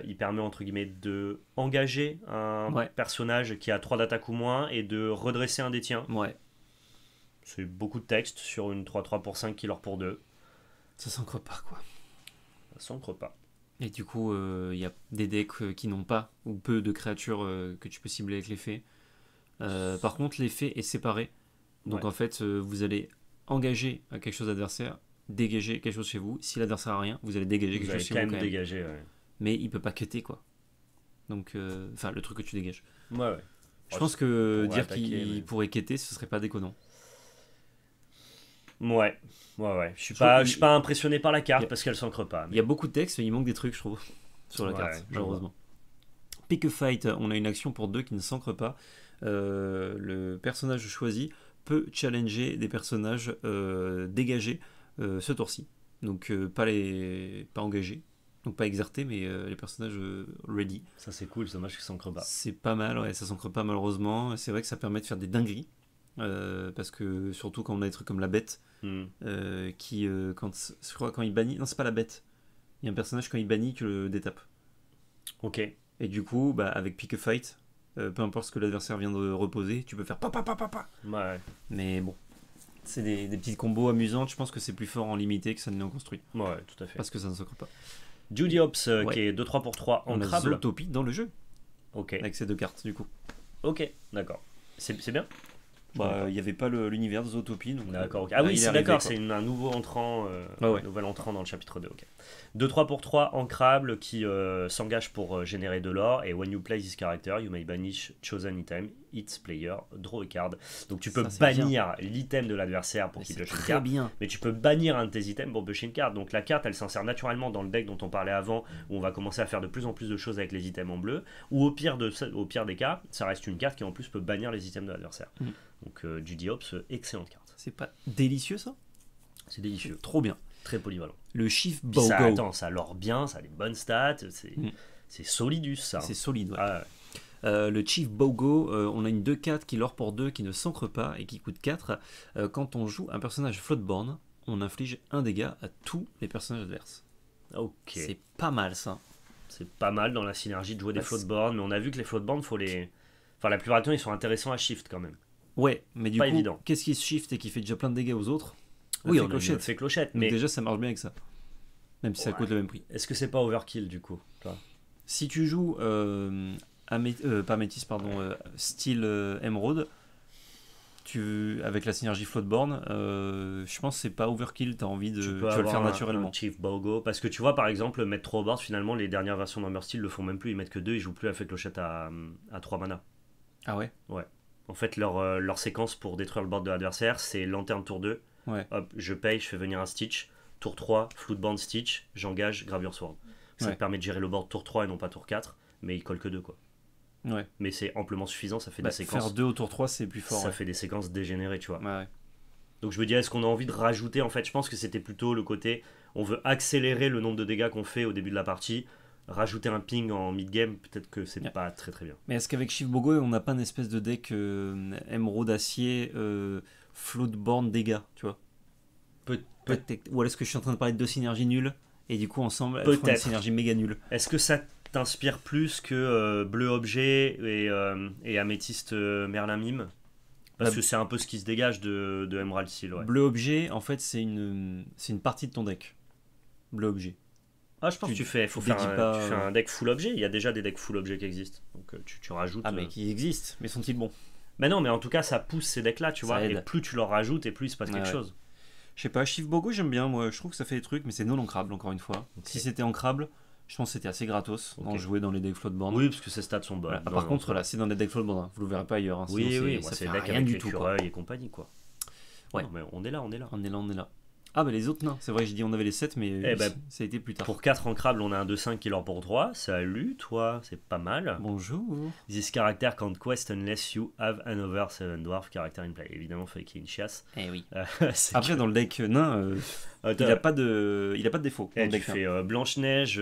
[SPEAKER 1] il permet entre guillemets de engager un
[SPEAKER 2] Ouais.
[SPEAKER 1] personnage qui a 3 d'attaque ou moins et de redresser un des tiens.
[SPEAKER 2] Ouais,
[SPEAKER 1] C'est beaucoup de texte sur une 3-3 pour 5 qui ore pour 2.
[SPEAKER 2] ça s'ancre pas quoi.
[SPEAKER 1] Ça s'ancre pas.
[SPEAKER 2] Et du coup, il y a des decks qui n'ont pas ou peu de créatures que tu peux cibler avec l'effet. Par contre, l'effet est séparé. Donc
[SPEAKER 1] Ouais.
[SPEAKER 2] en fait, vous allez engager à quelque chose d'adversaire, dégager quelque chose chez vous. Si l'adversaire a rien, vous allez dégager
[SPEAKER 1] Vous
[SPEAKER 2] quelque
[SPEAKER 1] allez
[SPEAKER 2] chose chez
[SPEAKER 1] quand
[SPEAKER 2] vous
[SPEAKER 1] même
[SPEAKER 2] quand même.
[SPEAKER 1] dégager. Ouais,
[SPEAKER 2] Mais il peut pas cutter quoi. Donc, enfin, le truc que tu dégages.
[SPEAKER 1] ouais.
[SPEAKER 2] Je
[SPEAKER 1] Oh,
[SPEAKER 2] pense que
[SPEAKER 1] pourrait
[SPEAKER 2] dire
[SPEAKER 1] attaquer,
[SPEAKER 2] qu'il
[SPEAKER 1] mais-
[SPEAKER 2] pourrait quitter, ce serait pas déconnant.
[SPEAKER 1] Ouais, ouais. Je suis
[SPEAKER 2] Je trouve
[SPEAKER 1] pas,
[SPEAKER 2] qu'il-
[SPEAKER 1] je suis pas impressionné par la carte
[SPEAKER 2] il y a-
[SPEAKER 1] parce qu'elle s'ancre pas.
[SPEAKER 2] Il y a beaucoup de textes, mais il manque des trucs, je trouve, sur la
[SPEAKER 1] Ouais,
[SPEAKER 2] carte,
[SPEAKER 1] je
[SPEAKER 2] malheureusement. Pick a fight, on a une action pour 2 qui ne s'ancre pas. Le personnage choisi peut challenger des personnages dégagés ce tour-ci. Donc pas engagés, donc pas exertés, mais les personnages ready.
[SPEAKER 1] Ça c'est cool, c'est dommage que ça s'ancre pas.
[SPEAKER 2] C'est pas mal, ouais, ça s'ancre pas malheureusement. C'est vrai que ça permet de faire des dingueries. Parce que surtout quand on a des trucs comme la bête qui je crois quand il bannit, non c'est pas la bête, il y a un personnage quand il bannit que le détape,
[SPEAKER 1] Ok.
[SPEAKER 2] et du coup bah, avec Pick a Fight, peu importe ce que l'adversaire vient de reposer, tu peux faire pa pa pa pa pa.
[SPEAKER 1] Ouais,
[SPEAKER 2] Mais bon, c'est des petits combos amusants. Je pense que c'est plus fort en limité que ça ne l'est en construit,
[SPEAKER 1] ouais, tout à fait.
[SPEAKER 2] parce que ça ne s'ancre pas.
[SPEAKER 1] Judy Hopps
[SPEAKER 2] Ouais.
[SPEAKER 1] qui est 2-3 pour 3
[SPEAKER 2] On a
[SPEAKER 1] ancrable.
[SPEAKER 2] Zootopie dans le jeu
[SPEAKER 1] Ok,
[SPEAKER 2] avec ces 2 cartes du coup.
[SPEAKER 1] ok, d'accord. C'est bien.
[SPEAKER 2] Bah, il n'y avait pas l'univers de Zootopie, donc
[SPEAKER 1] D'accord, ok.
[SPEAKER 2] là,
[SPEAKER 1] Ah oui,
[SPEAKER 2] il est
[SPEAKER 1] c'est
[SPEAKER 2] arrivé,
[SPEAKER 1] d'accord,
[SPEAKER 2] quoi.
[SPEAKER 1] c'est un nouveau entrant,
[SPEAKER 2] Ouais.
[SPEAKER 1] nouvel entrant dans le chapitre 2. Ok. 2-3 pour 3 ancrable qui s'engage pour générer de l'or. Et when you play this character, you may banish chosen item, its player, draw a card. Donc tu peux
[SPEAKER 2] Ça, c'est
[SPEAKER 1] bannir l'item de l'adversaire pour
[SPEAKER 2] Mais
[SPEAKER 1] qu'il
[SPEAKER 2] c'est
[SPEAKER 1] pioche une
[SPEAKER 2] très
[SPEAKER 1] carte.
[SPEAKER 2] bien.
[SPEAKER 1] Mais tu peux bannir un de tes items pour piocher une carte. Donc la carte, elle s'insère naturellement dans le deck dont on parlait avant, où on va commencer à faire de plus en plus de choses avec les items en bleu. Ou au pire des cas, ça reste une carte qui en plus peut bannir les items de l'adversaire.
[SPEAKER 2] Mm.
[SPEAKER 1] Donc Judy Hopps, excellente carte.
[SPEAKER 2] C'est pas délicieux ça?
[SPEAKER 1] C'est délicieux,
[SPEAKER 2] Trop bien.
[SPEAKER 1] très polyvalent.
[SPEAKER 2] Le Chief
[SPEAKER 1] Puis ça,
[SPEAKER 2] Bogo.
[SPEAKER 1] attends, ça lore bien, ça a des bonnes stats,
[SPEAKER 2] Mm.
[SPEAKER 1] c'est solidus ça.
[SPEAKER 2] C'est solide, ouais.
[SPEAKER 1] Ah,
[SPEAKER 2] Le Chief Bogo, on a une 2-4 qui lore pour 2, qui ne s'ancre pas et qui coûte 4. Quand on joue un personnage Floatborn, on inflige un dégât à tous les personnages adverses.
[SPEAKER 1] ok,
[SPEAKER 2] C'est pas mal ça.
[SPEAKER 1] c'est pas mal dans la synergie de jouer des
[SPEAKER 2] Parce-
[SPEAKER 1] floatboards, mais on a vu que les floatboards, faut les... Enfin, la plupart du temps, ils sont intéressants à shift quand même.
[SPEAKER 2] Ouais, mais du
[SPEAKER 1] Pas
[SPEAKER 2] coup,
[SPEAKER 1] évident.
[SPEAKER 2] qu'est-ce qui se shift et qui fait déjà plein de dégâts aux autres?
[SPEAKER 1] Oui,
[SPEAKER 2] fait
[SPEAKER 1] on
[SPEAKER 2] clochette.
[SPEAKER 1] a fait clochette,
[SPEAKER 2] Donc
[SPEAKER 1] mais
[SPEAKER 2] déjà, ça marche bien avec ça. Même si ça
[SPEAKER 1] Ouais.
[SPEAKER 2] coûte le même prix.
[SPEAKER 1] est-ce que c'est pas overkill du coup toi
[SPEAKER 2] Si tu joues pas Améthyste, pardon, style Emerald, avec la synergie Floatborn, je pense que c'est pas overkill, t'as envie de. Tu vas le
[SPEAKER 1] avoir
[SPEAKER 2] faire
[SPEAKER 1] un
[SPEAKER 2] naturellement.
[SPEAKER 1] Chief Bogo, parce que tu vois, par exemple, mettre 3 boards, finalement, les dernières versions d'Amber Steel le font même plus, ils mettent que 2, ils jouent plus à fait clochette à 3 mana.
[SPEAKER 2] Ah ouais?
[SPEAKER 1] En fait, leur séquence pour détruire le board de l'adversaire, c'est lanterne tour 2.
[SPEAKER 2] Ouais.
[SPEAKER 1] Hop, je paye, je fais venir un Stitch. Tour 3, Floatborn Stitch, j'engage Gravure Sword. Ça
[SPEAKER 2] Ouais.
[SPEAKER 1] te permet de gérer le board tour 3 et non pas tour 4, mais il colle que 2 quoi.
[SPEAKER 2] Ouais.
[SPEAKER 1] Mais c'est amplement suffisant, ça fait
[SPEAKER 2] Bah,
[SPEAKER 1] des séquences.
[SPEAKER 2] faire 2 au tour 3, c'est plus fort.
[SPEAKER 1] Ça
[SPEAKER 2] Ouais.
[SPEAKER 1] fait des séquences dégénérées, tu vois.
[SPEAKER 2] Ouais.
[SPEAKER 1] Donc je me dis, est-ce qu'on a envie de rajouter? En fait, je pense que c'était plutôt le côté, on veut accélérer le nombre de dégâts qu'on fait au début de la partie. rajouter un ping en mid-game, peut-être que c'est pas très très bien.
[SPEAKER 2] Mais est-ce qu'avec Shift Bogo, on n'a pas une espèce de deck émeraude acier, floatborne dégâts, tu vois? Peut-être. Ou est-ce que je suis en train de parler de deux synergies nulles et du coup ensemble elles font une synergie méga nulle?
[SPEAKER 1] Est-ce que ça t'inspire plus que Bleu Objet et Améthyste Merlin Mime? Parce que c'est un peu ce qui se dégage de Emerald Seal. Ouais.
[SPEAKER 2] Bleu Objet, en fait, c'est une partie de ton deck. Bleu Objet.
[SPEAKER 1] Ah, je pense que tu fais un deck full objet. Il y a déjà des decks full objet qui existent. Donc tu rajoutes.
[SPEAKER 2] Ah, mais qui existent, mais sont-ils bons?
[SPEAKER 1] Mais non, mais en tout cas, ça pousse ces decks-là, tu vois.
[SPEAKER 2] aide.
[SPEAKER 1] Et plus tu leur rajoutes, et plus il se passe quelque chose.
[SPEAKER 2] Je sais pas, Shift Bogo, j'aime bien, moi. Je trouve que ça fait des trucs, mais c'est non ancrable, encore une fois. Okay. Si c'était ancrable, je pense que c'était assez gratos d'en jouer dans les decks floatborn.
[SPEAKER 1] Oui, parce que ces stats sont bonnes.
[SPEAKER 2] Voilà. Par contre, là, c'est dans les decks floatborn. Hein. Vous le verrez pas ailleurs. Hein.
[SPEAKER 1] Oui,
[SPEAKER 2] ça
[SPEAKER 1] c'est
[SPEAKER 2] fait
[SPEAKER 1] deck
[SPEAKER 2] rien
[SPEAKER 1] avec
[SPEAKER 2] du tout.
[SPEAKER 1] Et compagnie, quoi.
[SPEAKER 2] Ouais.
[SPEAKER 1] Non, mais on est là.
[SPEAKER 2] On est là. Ah, bah les autres nains, c'est vrai, j'ai dit on avait les 7, mais ça a été plus tard.
[SPEAKER 1] Pour 4 ancrables, on a un 2-5 qui leur pour 3. Salut, toi, c'est pas mal.
[SPEAKER 2] Bonjour.
[SPEAKER 1] This character can't quest unless you have another 7 dwarf character in play. Évidemment, il fallait qu'il y ait une chiasse.
[SPEAKER 2] Eh oui. Après, dans le deck nain, il a pas de défaut.
[SPEAKER 1] Tu fais Blanche-Neige,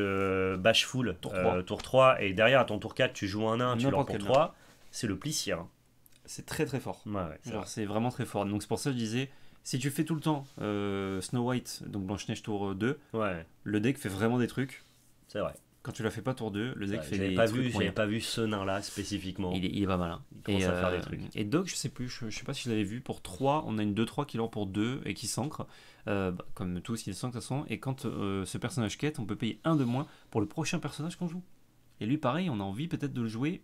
[SPEAKER 1] Bashful, tour 3, et derrière, à ton tour 4, tu joues un nain, tu leur pour 3. C'est le Plissir.
[SPEAKER 2] C'est très très fort.
[SPEAKER 1] Ouais,
[SPEAKER 2] c'est vraiment très fort. Donc c'est pour ça que je disais, si tu fais tout le temps Snow White, donc Blanche-Neige tour 2, le deck fait vraiment des trucs.
[SPEAKER 1] C'est vrai.
[SPEAKER 2] Quand tu la fais pas tour 2, le deck fait des
[SPEAKER 1] trucs. J'avais pas vu ce nain-là spécifiquement.
[SPEAKER 2] Il est pas mal. Hein.
[SPEAKER 1] Il commence à faire des trucs.
[SPEAKER 2] Et Dog, je sais plus, je sais pas si je l'avais vu, pour 3, on a une 2-3 qui lance pour 2 et qui s'ancre. Comme tous, il s'ancre de toute façon. Et quand ce personnage quête, on peut payer 1 de moins pour le prochain personnage qu'on joue. Et lui, pareil, on a envie peut-être de le jouer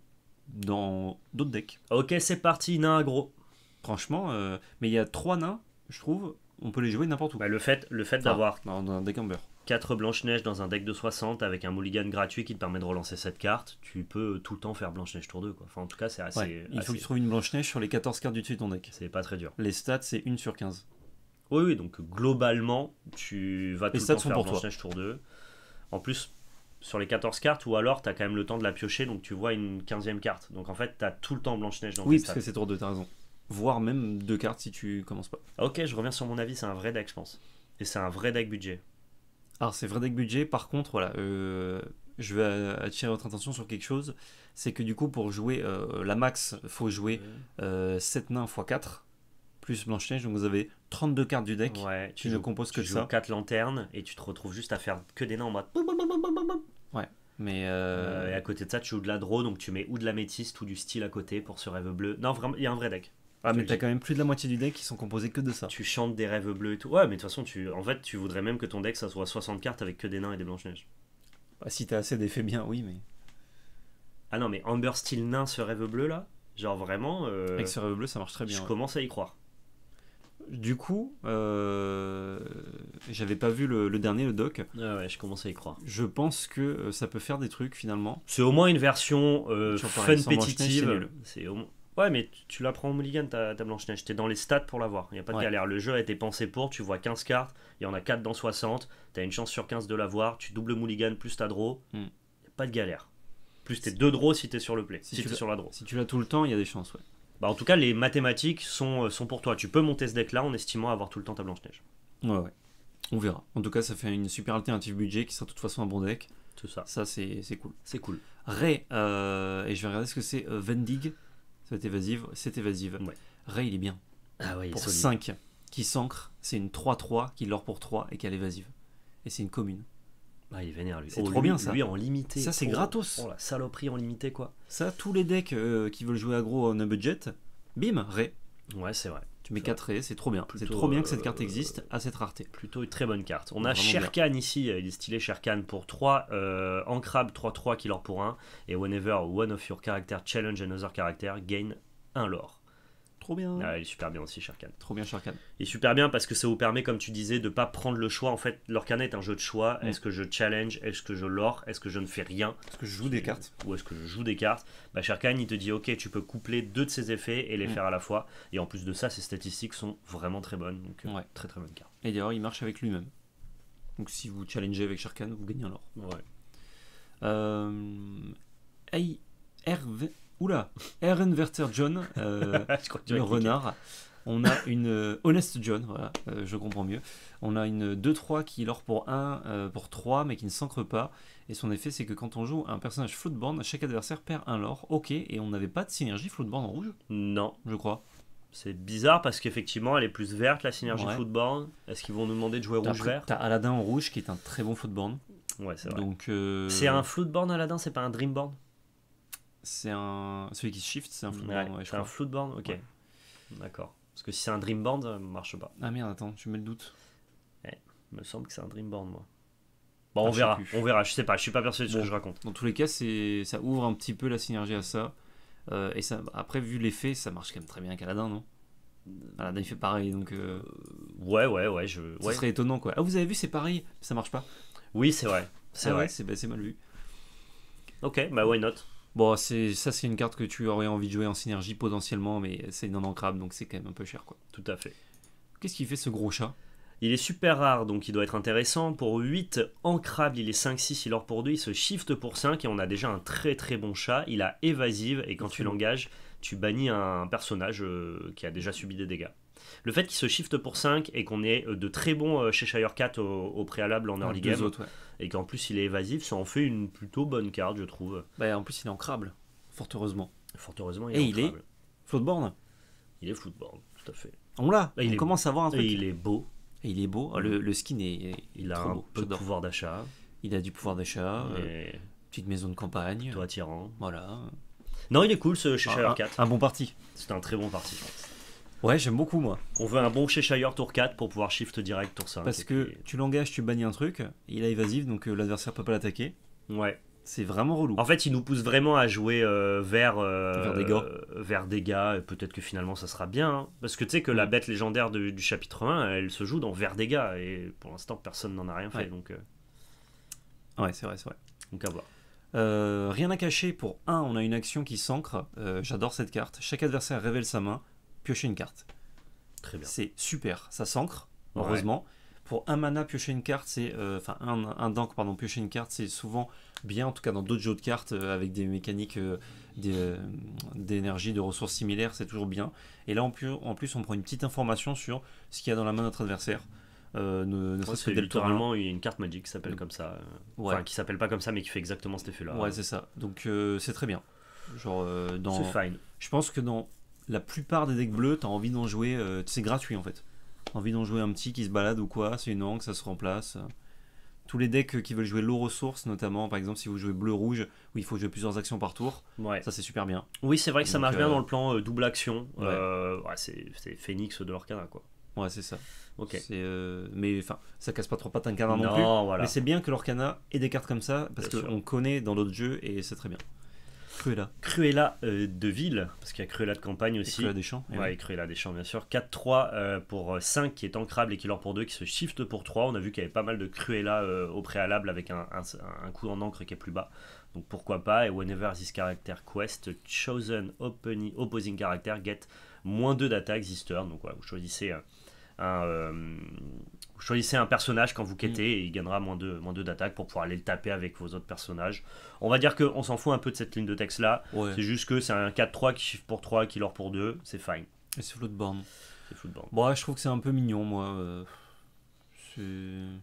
[SPEAKER 2] dans d'autres decks.
[SPEAKER 1] Ok, c'est parti, nain aggro.
[SPEAKER 2] Franchement, mais il y a 3 nains, je trouve, on peut les jouer n'importe où.
[SPEAKER 1] Le fait d'avoir
[SPEAKER 2] dans un deck Amber.
[SPEAKER 1] 4 Blanche-Neige dans un deck de 60 avec un mulligan gratuit qui te permet de relancer cette carte, tu peux tout le temps faire Blanche-Neige tour 2. Quoi. Enfin, en tout cas, c'est assez.
[SPEAKER 2] Il faut que tu trouves une Blanche-Neige sur les 14 cartes du dessus de ton deck.
[SPEAKER 1] C'est pas très dur.
[SPEAKER 2] Les stats, c'est 1 sur 15.
[SPEAKER 1] Oui, donc globalement, tu vas tout le temps faire Blanche-Neige tour 2. En plus, sur les 14 cartes, ou alors tu as quand même le temps de la piocher, donc tu vois une 15e carte. Donc en fait, tu as tout le temps Blanche-Neige dans tes stats.
[SPEAKER 2] Oui, parce que c'est tour 2, t'as raison. Voire même 2 cartes si tu commences pas.
[SPEAKER 1] Ok, je reviens sur mon avis, c'est un vrai deck, je pense. Et c'est un vrai deck budget.
[SPEAKER 2] Alors, c'est vrai deck budget, par contre, voilà, je vais attirer votre attention sur quelque chose. C'est que du coup, pour jouer la max, il faut jouer 7 nains x 4, plus Blanche-Neige. Donc vous avez 32 cartes du deck qui ne composent que de ça.
[SPEAKER 1] 4 lanternes et tu te retrouves juste à faire que des nains en mode.
[SPEAKER 2] Ouais, mais.
[SPEAKER 1] Et à côté de ça, tu joues de la draw, donc tu mets ou de l'améthyste ou du style à côté pour ce rêve bleu. Non, vraiment, il y a un vrai deck.
[SPEAKER 2] Ah, mais t'as quand même plus de la moitié du deck qui sont composés que de ça.
[SPEAKER 1] Tu chantes des rêves bleus et tout. Ouais, mais de toute façon, tu voudrais même que ton deck ça soit 60 cartes avec que des nains et des Blanche-Neige.
[SPEAKER 2] Bah, si t'as assez d'effets bien, oui, mais.
[SPEAKER 1] Ah non, mais Amber Steel nain, ce rêve bleu là, genre vraiment.
[SPEAKER 2] Avec ce rêve bleu, ça marche très bien.
[SPEAKER 1] Je commence à y croire.
[SPEAKER 2] Du coup, j'avais pas vu le dernier, le doc.
[SPEAKER 1] Ouais, je commence à y croire.
[SPEAKER 2] Je pense que ça peut faire des trucs finalement.
[SPEAKER 1] C'est au moins une version fun-pétitive. C'est au moins. Ouais, mais tu la prends en mulligan ta Blanche-Neige. T'es dans les stats pour l'avoir. Il n'y a pas de galère. Le jeu a été pensé pour. Tu vois 15 cartes. Il y en a 4 dans 60. T'as une chance sur 15 de l'avoir. Tu doubles mulligan plus ta draw. Il n'y a pas de galère. Plus tes 2 draws si t'es sur le play. Si t'es sur la draw.
[SPEAKER 2] Si tu l'as tout le temps, il y a des chances, ouais.
[SPEAKER 1] Bah, en tout cas, les mathématiques sont pour toi. Tu peux monter ce deck-là en estimant avoir tout le temps ta Blanche-Neige.
[SPEAKER 2] Ouais. On verra. En tout cas, ça fait une super alternative budget qui sera de toute façon un bon deck.
[SPEAKER 1] Tout ça.
[SPEAKER 2] Ça, c'est cool.
[SPEAKER 1] C'est cool.
[SPEAKER 2] Ray, et je vais regarder ce que c'est. Vendig. C'est évasive.
[SPEAKER 1] Ouais.
[SPEAKER 2] Ray, il est bien.
[SPEAKER 1] Ah ouais,
[SPEAKER 2] pour 5 qui s'ancre, c'est une 3-3 qui lore pour 3 et qui a l'évasive. Et c'est une commune.
[SPEAKER 1] Ah, il est vénère lui.
[SPEAKER 2] C'est trop bien ça.
[SPEAKER 1] Lui en limité.
[SPEAKER 2] Ça, c'est gratos.
[SPEAKER 1] Oh la saloperie en limité quoi.
[SPEAKER 2] Ça, tous les decks qui veulent jouer aggro on a budget, bim, Ray.
[SPEAKER 1] Ouais, c'est vrai.
[SPEAKER 2] Tu mets 4 Ray, c'est trop bien. C'est trop bien que cette carte existe à cette rareté.
[SPEAKER 1] Plutôt une très bonne carte. On a Sherkan ici, il est stylé Sherkan pour 3, Ancrab 3-3 qui lore pour 1, et whenever one of your character challenge another character, gain 1 lore.
[SPEAKER 2] Trop bien.
[SPEAKER 1] Ah, il est super bien aussi, Sherkan.
[SPEAKER 2] Trop bien, Sherkan.
[SPEAKER 1] Il est super bien parce que ça vous permet, comme tu disais, de ne pas prendre le choix. En fait, l'Orcana est un jeu de choix. Est-ce que je challenge? Est-ce que je lore? Est-ce que je ne fais rien?
[SPEAKER 2] Est-ce que je joue des cartes?
[SPEAKER 1] Ou est-ce que je joue des cartes? Bah, Sherkan, il te dit, ok, tu peux coupler 2 de ses effets et les faire à la fois. Et en plus de ça, ses statistiques sont vraiment très bonnes. Donc, très très bonne carte.
[SPEAKER 2] Et d'ailleurs, il marche avec lui-même. Donc, si vous challengez avec Sherkan, vous gagnez un lore.
[SPEAKER 1] Ouais.
[SPEAKER 2] Oula, Inverter John, le renard. On a une Honest John, voilà, je comprends mieux. On a une 2-3 qui lore pour 1, pour 3, mais qui ne s'ancre pas. Et son effet, c'est que quand on joue un personnage Floatborn, chaque adversaire perd un lore. Ok, et on n'avait pas de synergie Floatborn en rouge,
[SPEAKER 1] Non.
[SPEAKER 2] je crois.
[SPEAKER 1] C'est bizarre parce qu'effectivement, elle est plus verte, la synergie
[SPEAKER 2] Ouais.
[SPEAKER 1] Floatborn. Est-ce qu'ils vont nous demander de jouer rouge-vert?
[SPEAKER 2] T'as Aladdin en rouge, qui est un très bon Floatborn.
[SPEAKER 1] Ouais, c'est vrai.
[SPEAKER 2] Donc,
[SPEAKER 1] C'est un Floatborn Aladdin, c'est pas un Dreamborn?
[SPEAKER 2] c'est celui qui se shift, c'est un Floatborn, ouais, je
[SPEAKER 1] c'est un
[SPEAKER 2] crois.
[SPEAKER 1] Floatborn, ok.
[SPEAKER 2] Ouais.
[SPEAKER 1] D'accord. Parce que si c'est un Dreamborn, ça marche pas.
[SPEAKER 2] Ah merde, attends, tu mets le doute.
[SPEAKER 1] Il me semble que c'est un Dreamborn, moi. Bon,
[SPEAKER 2] Ah,
[SPEAKER 1] on
[SPEAKER 2] je sais
[SPEAKER 1] verra,
[SPEAKER 2] plus.
[SPEAKER 1] on verra. Je sais pas, je suis pas persuadé de ce
[SPEAKER 2] Bon.
[SPEAKER 1] que je raconte.
[SPEAKER 2] Dans tous les cas, ça ouvre un petit peu la synergie à ça. Et ça, après, vu l'effet, ça marche quand même très bien avec Aladdin, non? Aladdin, il fait pareil, donc
[SPEAKER 1] Ouais,
[SPEAKER 2] ça
[SPEAKER 1] ouais.
[SPEAKER 2] serait étonnant, quoi. Ah, vous avez vu, c'est pareil, ça marche pas.
[SPEAKER 1] Oui, c'est vrai. C'est
[SPEAKER 2] Ah
[SPEAKER 1] vrai.
[SPEAKER 2] ouais, c'est mal vu.
[SPEAKER 1] Ok, bah why not?
[SPEAKER 2] Bon, c'est une carte que tu aurais envie de jouer en synergie potentiellement, mais c'est non ancrable, donc c'est quand même un peu cher, quoi.
[SPEAKER 1] Tout à fait.
[SPEAKER 2] Qu'est-ce qu'il fait, ce gros chat?
[SPEAKER 1] Il est super rare, donc il doit être intéressant. Pour 8 ancrable, il est 5-6, il or pour 2, il se shift pour 5, et on a déjà un très très bon chat. Il a évasive, et quand tu l'engages, tu bannis un personnage qui a déjà subi des dégâts. Le fait qu'il se shift pour 5 et qu'on ait de très bons Cheshire Cat au préalable en early
[SPEAKER 2] Deux
[SPEAKER 1] game,
[SPEAKER 2] autres, ouais.
[SPEAKER 1] et qu'en plus il est évasif, ça en fait une plutôt bonne carte, je trouve.
[SPEAKER 2] Bah, en plus, il est ancrable, fort heureusement.
[SPEAKER 1] Fort heureusement,
[SPEAKER 2] Et il est
[SPEAKER 1] ancrable.
[SPEAKER 2] Floatborn,
[SPEAKER 1] Il est Floatborn, tout à fait.
[SPEAKER 2] on l'a,
[SPEAKER 1] Et il
[SPEAKER 2] on
[SPEAKER 1] est
[SPEAKER 2] commence à voir un
[SPEAKER 1] Et
[SPEAKER 2] truc.
[SPEAKER 1] il est beau,
[SPEAKER 2] Et il est beau, le skin est
[SPEAKER 1] il a
[SPEAKER 2] trop
[SPEAKER 1] un
[SPEAKER 2] beau,
[SPEAKER 1] peu de
[SPEAKER 2] j'adore.
[SPEAKER 1] pouvoir d'achat,
[SPEAKER 2] Il a du pouvoir d'achat,
[SPEAKER 1] et
[SPEAKER 2] petite maison de campagne,
[SPEAKER 1] plutôt attirant.
[SPEAKER 2] voilà.
[SPEAKER 1] Non, il est cool ce Cheshire Cat.
[SPEAKER 2] Un bon parti.
[SPEAKER 1] C'est un très bon parti, je pense.
[SPEAKER 2] Ouais, j'aime beaucoup, moi.
[SPEAKER 1] On veut un bon Cheshire tour 4 pour pouvoir shift direct tour 5.
[SPEAKER 2] Parce
[SPEAKER 1] et
[SPEAKER 2] que
[SPEAKER 1] puis-
[SPEAKER 2] tu l'engages, tu bannis un truc, il a évasif, donc l'adversaire peut pas l'attaquer.
[SPEAKER 1] Ouais.
[SPEAKER 2] C'est vraiment relou.
[SPEAKER 1] En fait, il nous pousse vraiment à jouer vers
[SPEAKER 2] dégâts.
[SPEAKER 1] vers dégâts, et peut-être que finalement ça sera bien. Hein. Parce que tu sais que la bête légendaire du chapitre 1, elle se joue dans vers dégâts. Et pour l'instant, personne n'en a rien fait.
[SPEAKER 2] Ouais. Ouais, c'est vrai, c'est vrai.
[SPEAKER 1] Donc à voir.
[SPEAKER 2] Rien à cacher, pour 1, on a une action qui s'ancre. J'adore cette carte. Chaque adversaire révèle sa main, piocher une carte.
[SPEAKER 1] Très bien.
[SPEAKER 2] C'est super, ça s'ancre,
[SPEAKER 1] Ouais.
[SPEAKER 2] heureusement. Pour un mana, piocher une carte, c'est. Enfin, un dank, pardon, piocher une carte, c'est souvent bien, en tout cas dans d'autres jeux de cartes, avec des mécaniques d'énergie, de ressources similaires, c'est toujours bien. Et là, en plus, on prend une petite information sur ce qu'il y a dans la main de notre adversaire. Ne
[SPEAKER 1] Ouais,
[SPEAKER 2] serait-ce
[SPEAKER 1] c'est
[SPEAKER 2] que dès le tour un.
[SPEAKER 1] littéralement une carte magique qui s'appelle comme ça.
[SPEAKER 2] Ouais.
[SPEAKER 1] Enfin, qui s'appelle pas comme ça, mais qui fait exactement cet effet-là.
[SPEAKER 2] Ouais, c'est ça. Donc, c'est très bien. Genre, dans.
[SPEAKER 1] C'est fine.
[SPEAKER 2] Je pense que dans la plupart des decks bleus, t'as envie d'en jouer. C'est gratuit en fait. T'as envie d'en jouer un petit qui se balade ou quoi, c'est une encre, ça se remplace. Tous les decks qui veulent jouer low ressources, notamment par exemple si vous jouez bleu-rouge, où il faut jouer plusieurs actions par tour,
[SPEAKER 1] Ouais.
[SPEAKER 2] ça c'est super bien.
[SPEAKER 1] Oui, c'est vrai que ça
[SPEAKER 2] Donc,
[SPEAKER 1] marche bien dans le plan double action.
[SPEAKER 2] ouais.
[SPEAKER 1] Ouais, c'est Phoenix de l'Orcana, quoi.
[SPEAKER 2] Ouais, c'est ça.
[SPEAKER 1] Ok.
[SPEAKER 2] Mais enfin, ça casse pas trop pattes un Arcana non plus.
[SPEAKER 1] Voilà.
[SPEAKER 2] Mais c'est bien que l'Orcana ait des cartes comme ça, parce
[SPEAKER 1] Bien sûr.
[SPEAKER 2] qu'on connaît dans d'autres jeux et c'est très bien. Cruella.
[SPEAKER 1] Cruella de ville, parce qu'il y a Cruella de campagne
[SPEAKER 2] Et
[SPEAKER 1] aussi.
[SPEAKER 2] Cruella des champs.
[SPEAKER 1] Ouais, et Cruella des champs, bien sûr. 4-3 pour 5 qui est ancrable et qui lore pour 2, qui se shift pour 3. On a vu qu'il y avait pas mal de Cruella au préalable avec un coup en encre qui est plus bas. Donc pourquoi pas. Et whenever this character quest, chosen opposing character get -2 d'attaque this turn. Donc voilà, vous choisissez vous choisissez un personnage quand vous quittez et il gagnera -2 d'attaque pour pouvoir aller le taper avec vos autres personnages. On va dire qu'on s'en fout un peu de cette ligne de texte là.
[SPEAKER 2] Ouais.
[SPEAKER 1] C'est juste que c'est un 4-3 qui shift pour 3, qui lore pour 2, c'est fine.
[SPEAKER 2] Et c'est Floatborn.
[SPEAKER 1] C'est football.
[SPEAKER 2] Bon, ouais, je trouve que c'est un peu mignon, moi. C'est.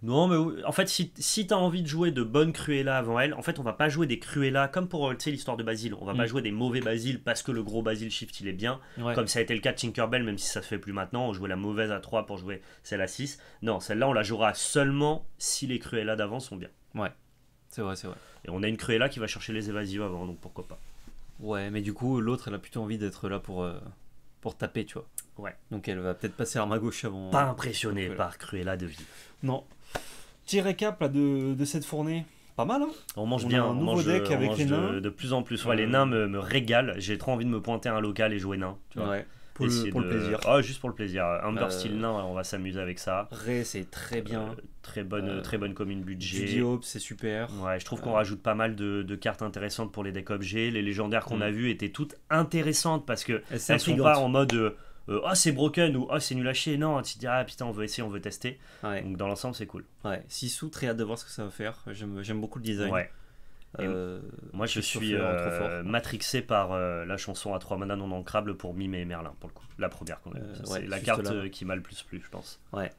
[SPEAKER 1] Non, mais en fait, si t'as envie de jouer de bonnes Cruella avant elle, en fait, on va pas jouer des Cruella comme pour l'histoire de Basile. On va pas jouer des mauvais Basile parce que le gros Basile shift il est bien.
[SPEAKER 2] Ouais.
[SPEAKER 1] Comme ça a été le cas de Tinkerbell, même si ça se fait plus maintenant. On jouait la mauvaise à 3 pour jouer celle à 6. Non, celle-là, on la jouera seulement si les Cruella d'avant sont bien.
[SPEAKER 2] Ouais, c'est vrai, c'est vrai.
[SPEAKER 1] Et on a une Cruella qui va chercher les évasives avant, donc pourquoi pas.
[SPEAKER 2] Ouais, mais du coup, l'autre, elle a plutôt envie d'être là pour taper, tu vois.
[SPEAKER 1] Ouais.
[SPEAKER 2] Donc elle va peut-être passer arme à gauche avant.
[SPEAKER 1] Pas impressionné
[SPEAKER 2] Cruella.
[SPEAKER 1] par Cruella de vie.
[SPEAKER 2] Non. Petit récap là, de cette fournée. Pas mal, hein.
[SPEAKER 1] On mange
[SPEAKER 2] On
[SPEAKER 1] bien,
[SPEAKER 2] a un
[SPEAKER 1] on
[SPEAKER 2] nouveau
[SPEAKER 1] mange,
[SPEAKER 2] deck
[SPEAKER 1] on
[SPEAKER 2] avec
[SPEAKER 1] mange
[SPEAKER 2] les nains.
[SPEAKER 1] de plus en plus. Ouais, les nains me régalent. J'ai trop envie de me pointer un local et jouer nain. Tu vois.
[SPEAKER 2] Ouais. Pour
[SPEAKER 1] Essayer
[SPEAKER 2] le plaisir.
[SPEAKER 1] Ah, juste pour le plaisir. Understeel nain, on va s'amuser avec ça.
[SPEAKER 2] Ré, c'est très bien.
[SPEAKER 1] Très bonne commune budget.
[SPEAKER 2] Judy Hope, c'est super.
[SPEAKER 1] Ouais, je trouve qu'on rajoute pas mal de cartes intéressantes pour les decks objets. Les légendaires qu'on
[SPEAKER 2] Mm.
[SPEAKER 1] a vues étaient toutes intéressantes parce que
[SPEAKER 2] Elles
[SPEAKER 1] elles sont pas en mode ah c'est broken ou ah c'est nul à chier. Non, tu te dis ah putain on veut essayer, on veut tester.
[SPEAKER 2] Ouais.
[SPEAKER 1] Donc dans l'ensemble c'est cool.
[SPEAKER 2] Ouais. Sissou, très hâte de voir ce que ça va faire. J'aime beaucoup le design.
[SPEAKER 1] Ouais. Moi, je suis matrixé par la chanson à 3 mana non ancrable pour Mime et Merlin, pour le coup. La première qu'on a. C'est la carte qui m'a le plus plu, je pense.
[SPEAKER 2] Ouais.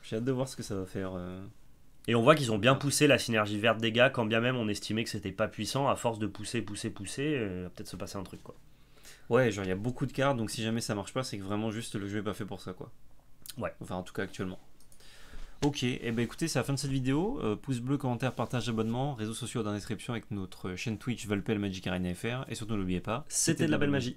[SPEAKER 2] J'ai hâte de voir ce que ça va faire.
[SPEAKER 1] Et on voit qu'ils ont bien poussé la synergie verte dégâts, quand bien même on estimait que c'était pas puissant. À force de pousser, va peut-être se passer un truc, quoi.
[SPEAKER 2] Ouais, genre il y a beaucoup de cartes, donc si jamais ça marche pas, c'est que vraiment juste le jeu est pas fait pour ça, quoi.
[SPEAKER 1] Ouais.
[SPEAKER 2] Enfin, en tout cas, actuellement. Ok, et ben écoutez, c'est la fin de cette vidéo. Pouce bleu, commentaire, partage, abonnement, réseaux sociaux dans la description avec notre chaîne Twitch Valpel Magic Arena FR. Et surtout, n'oubliez pas,
[SPEAKER 1] C'était de la belle magie.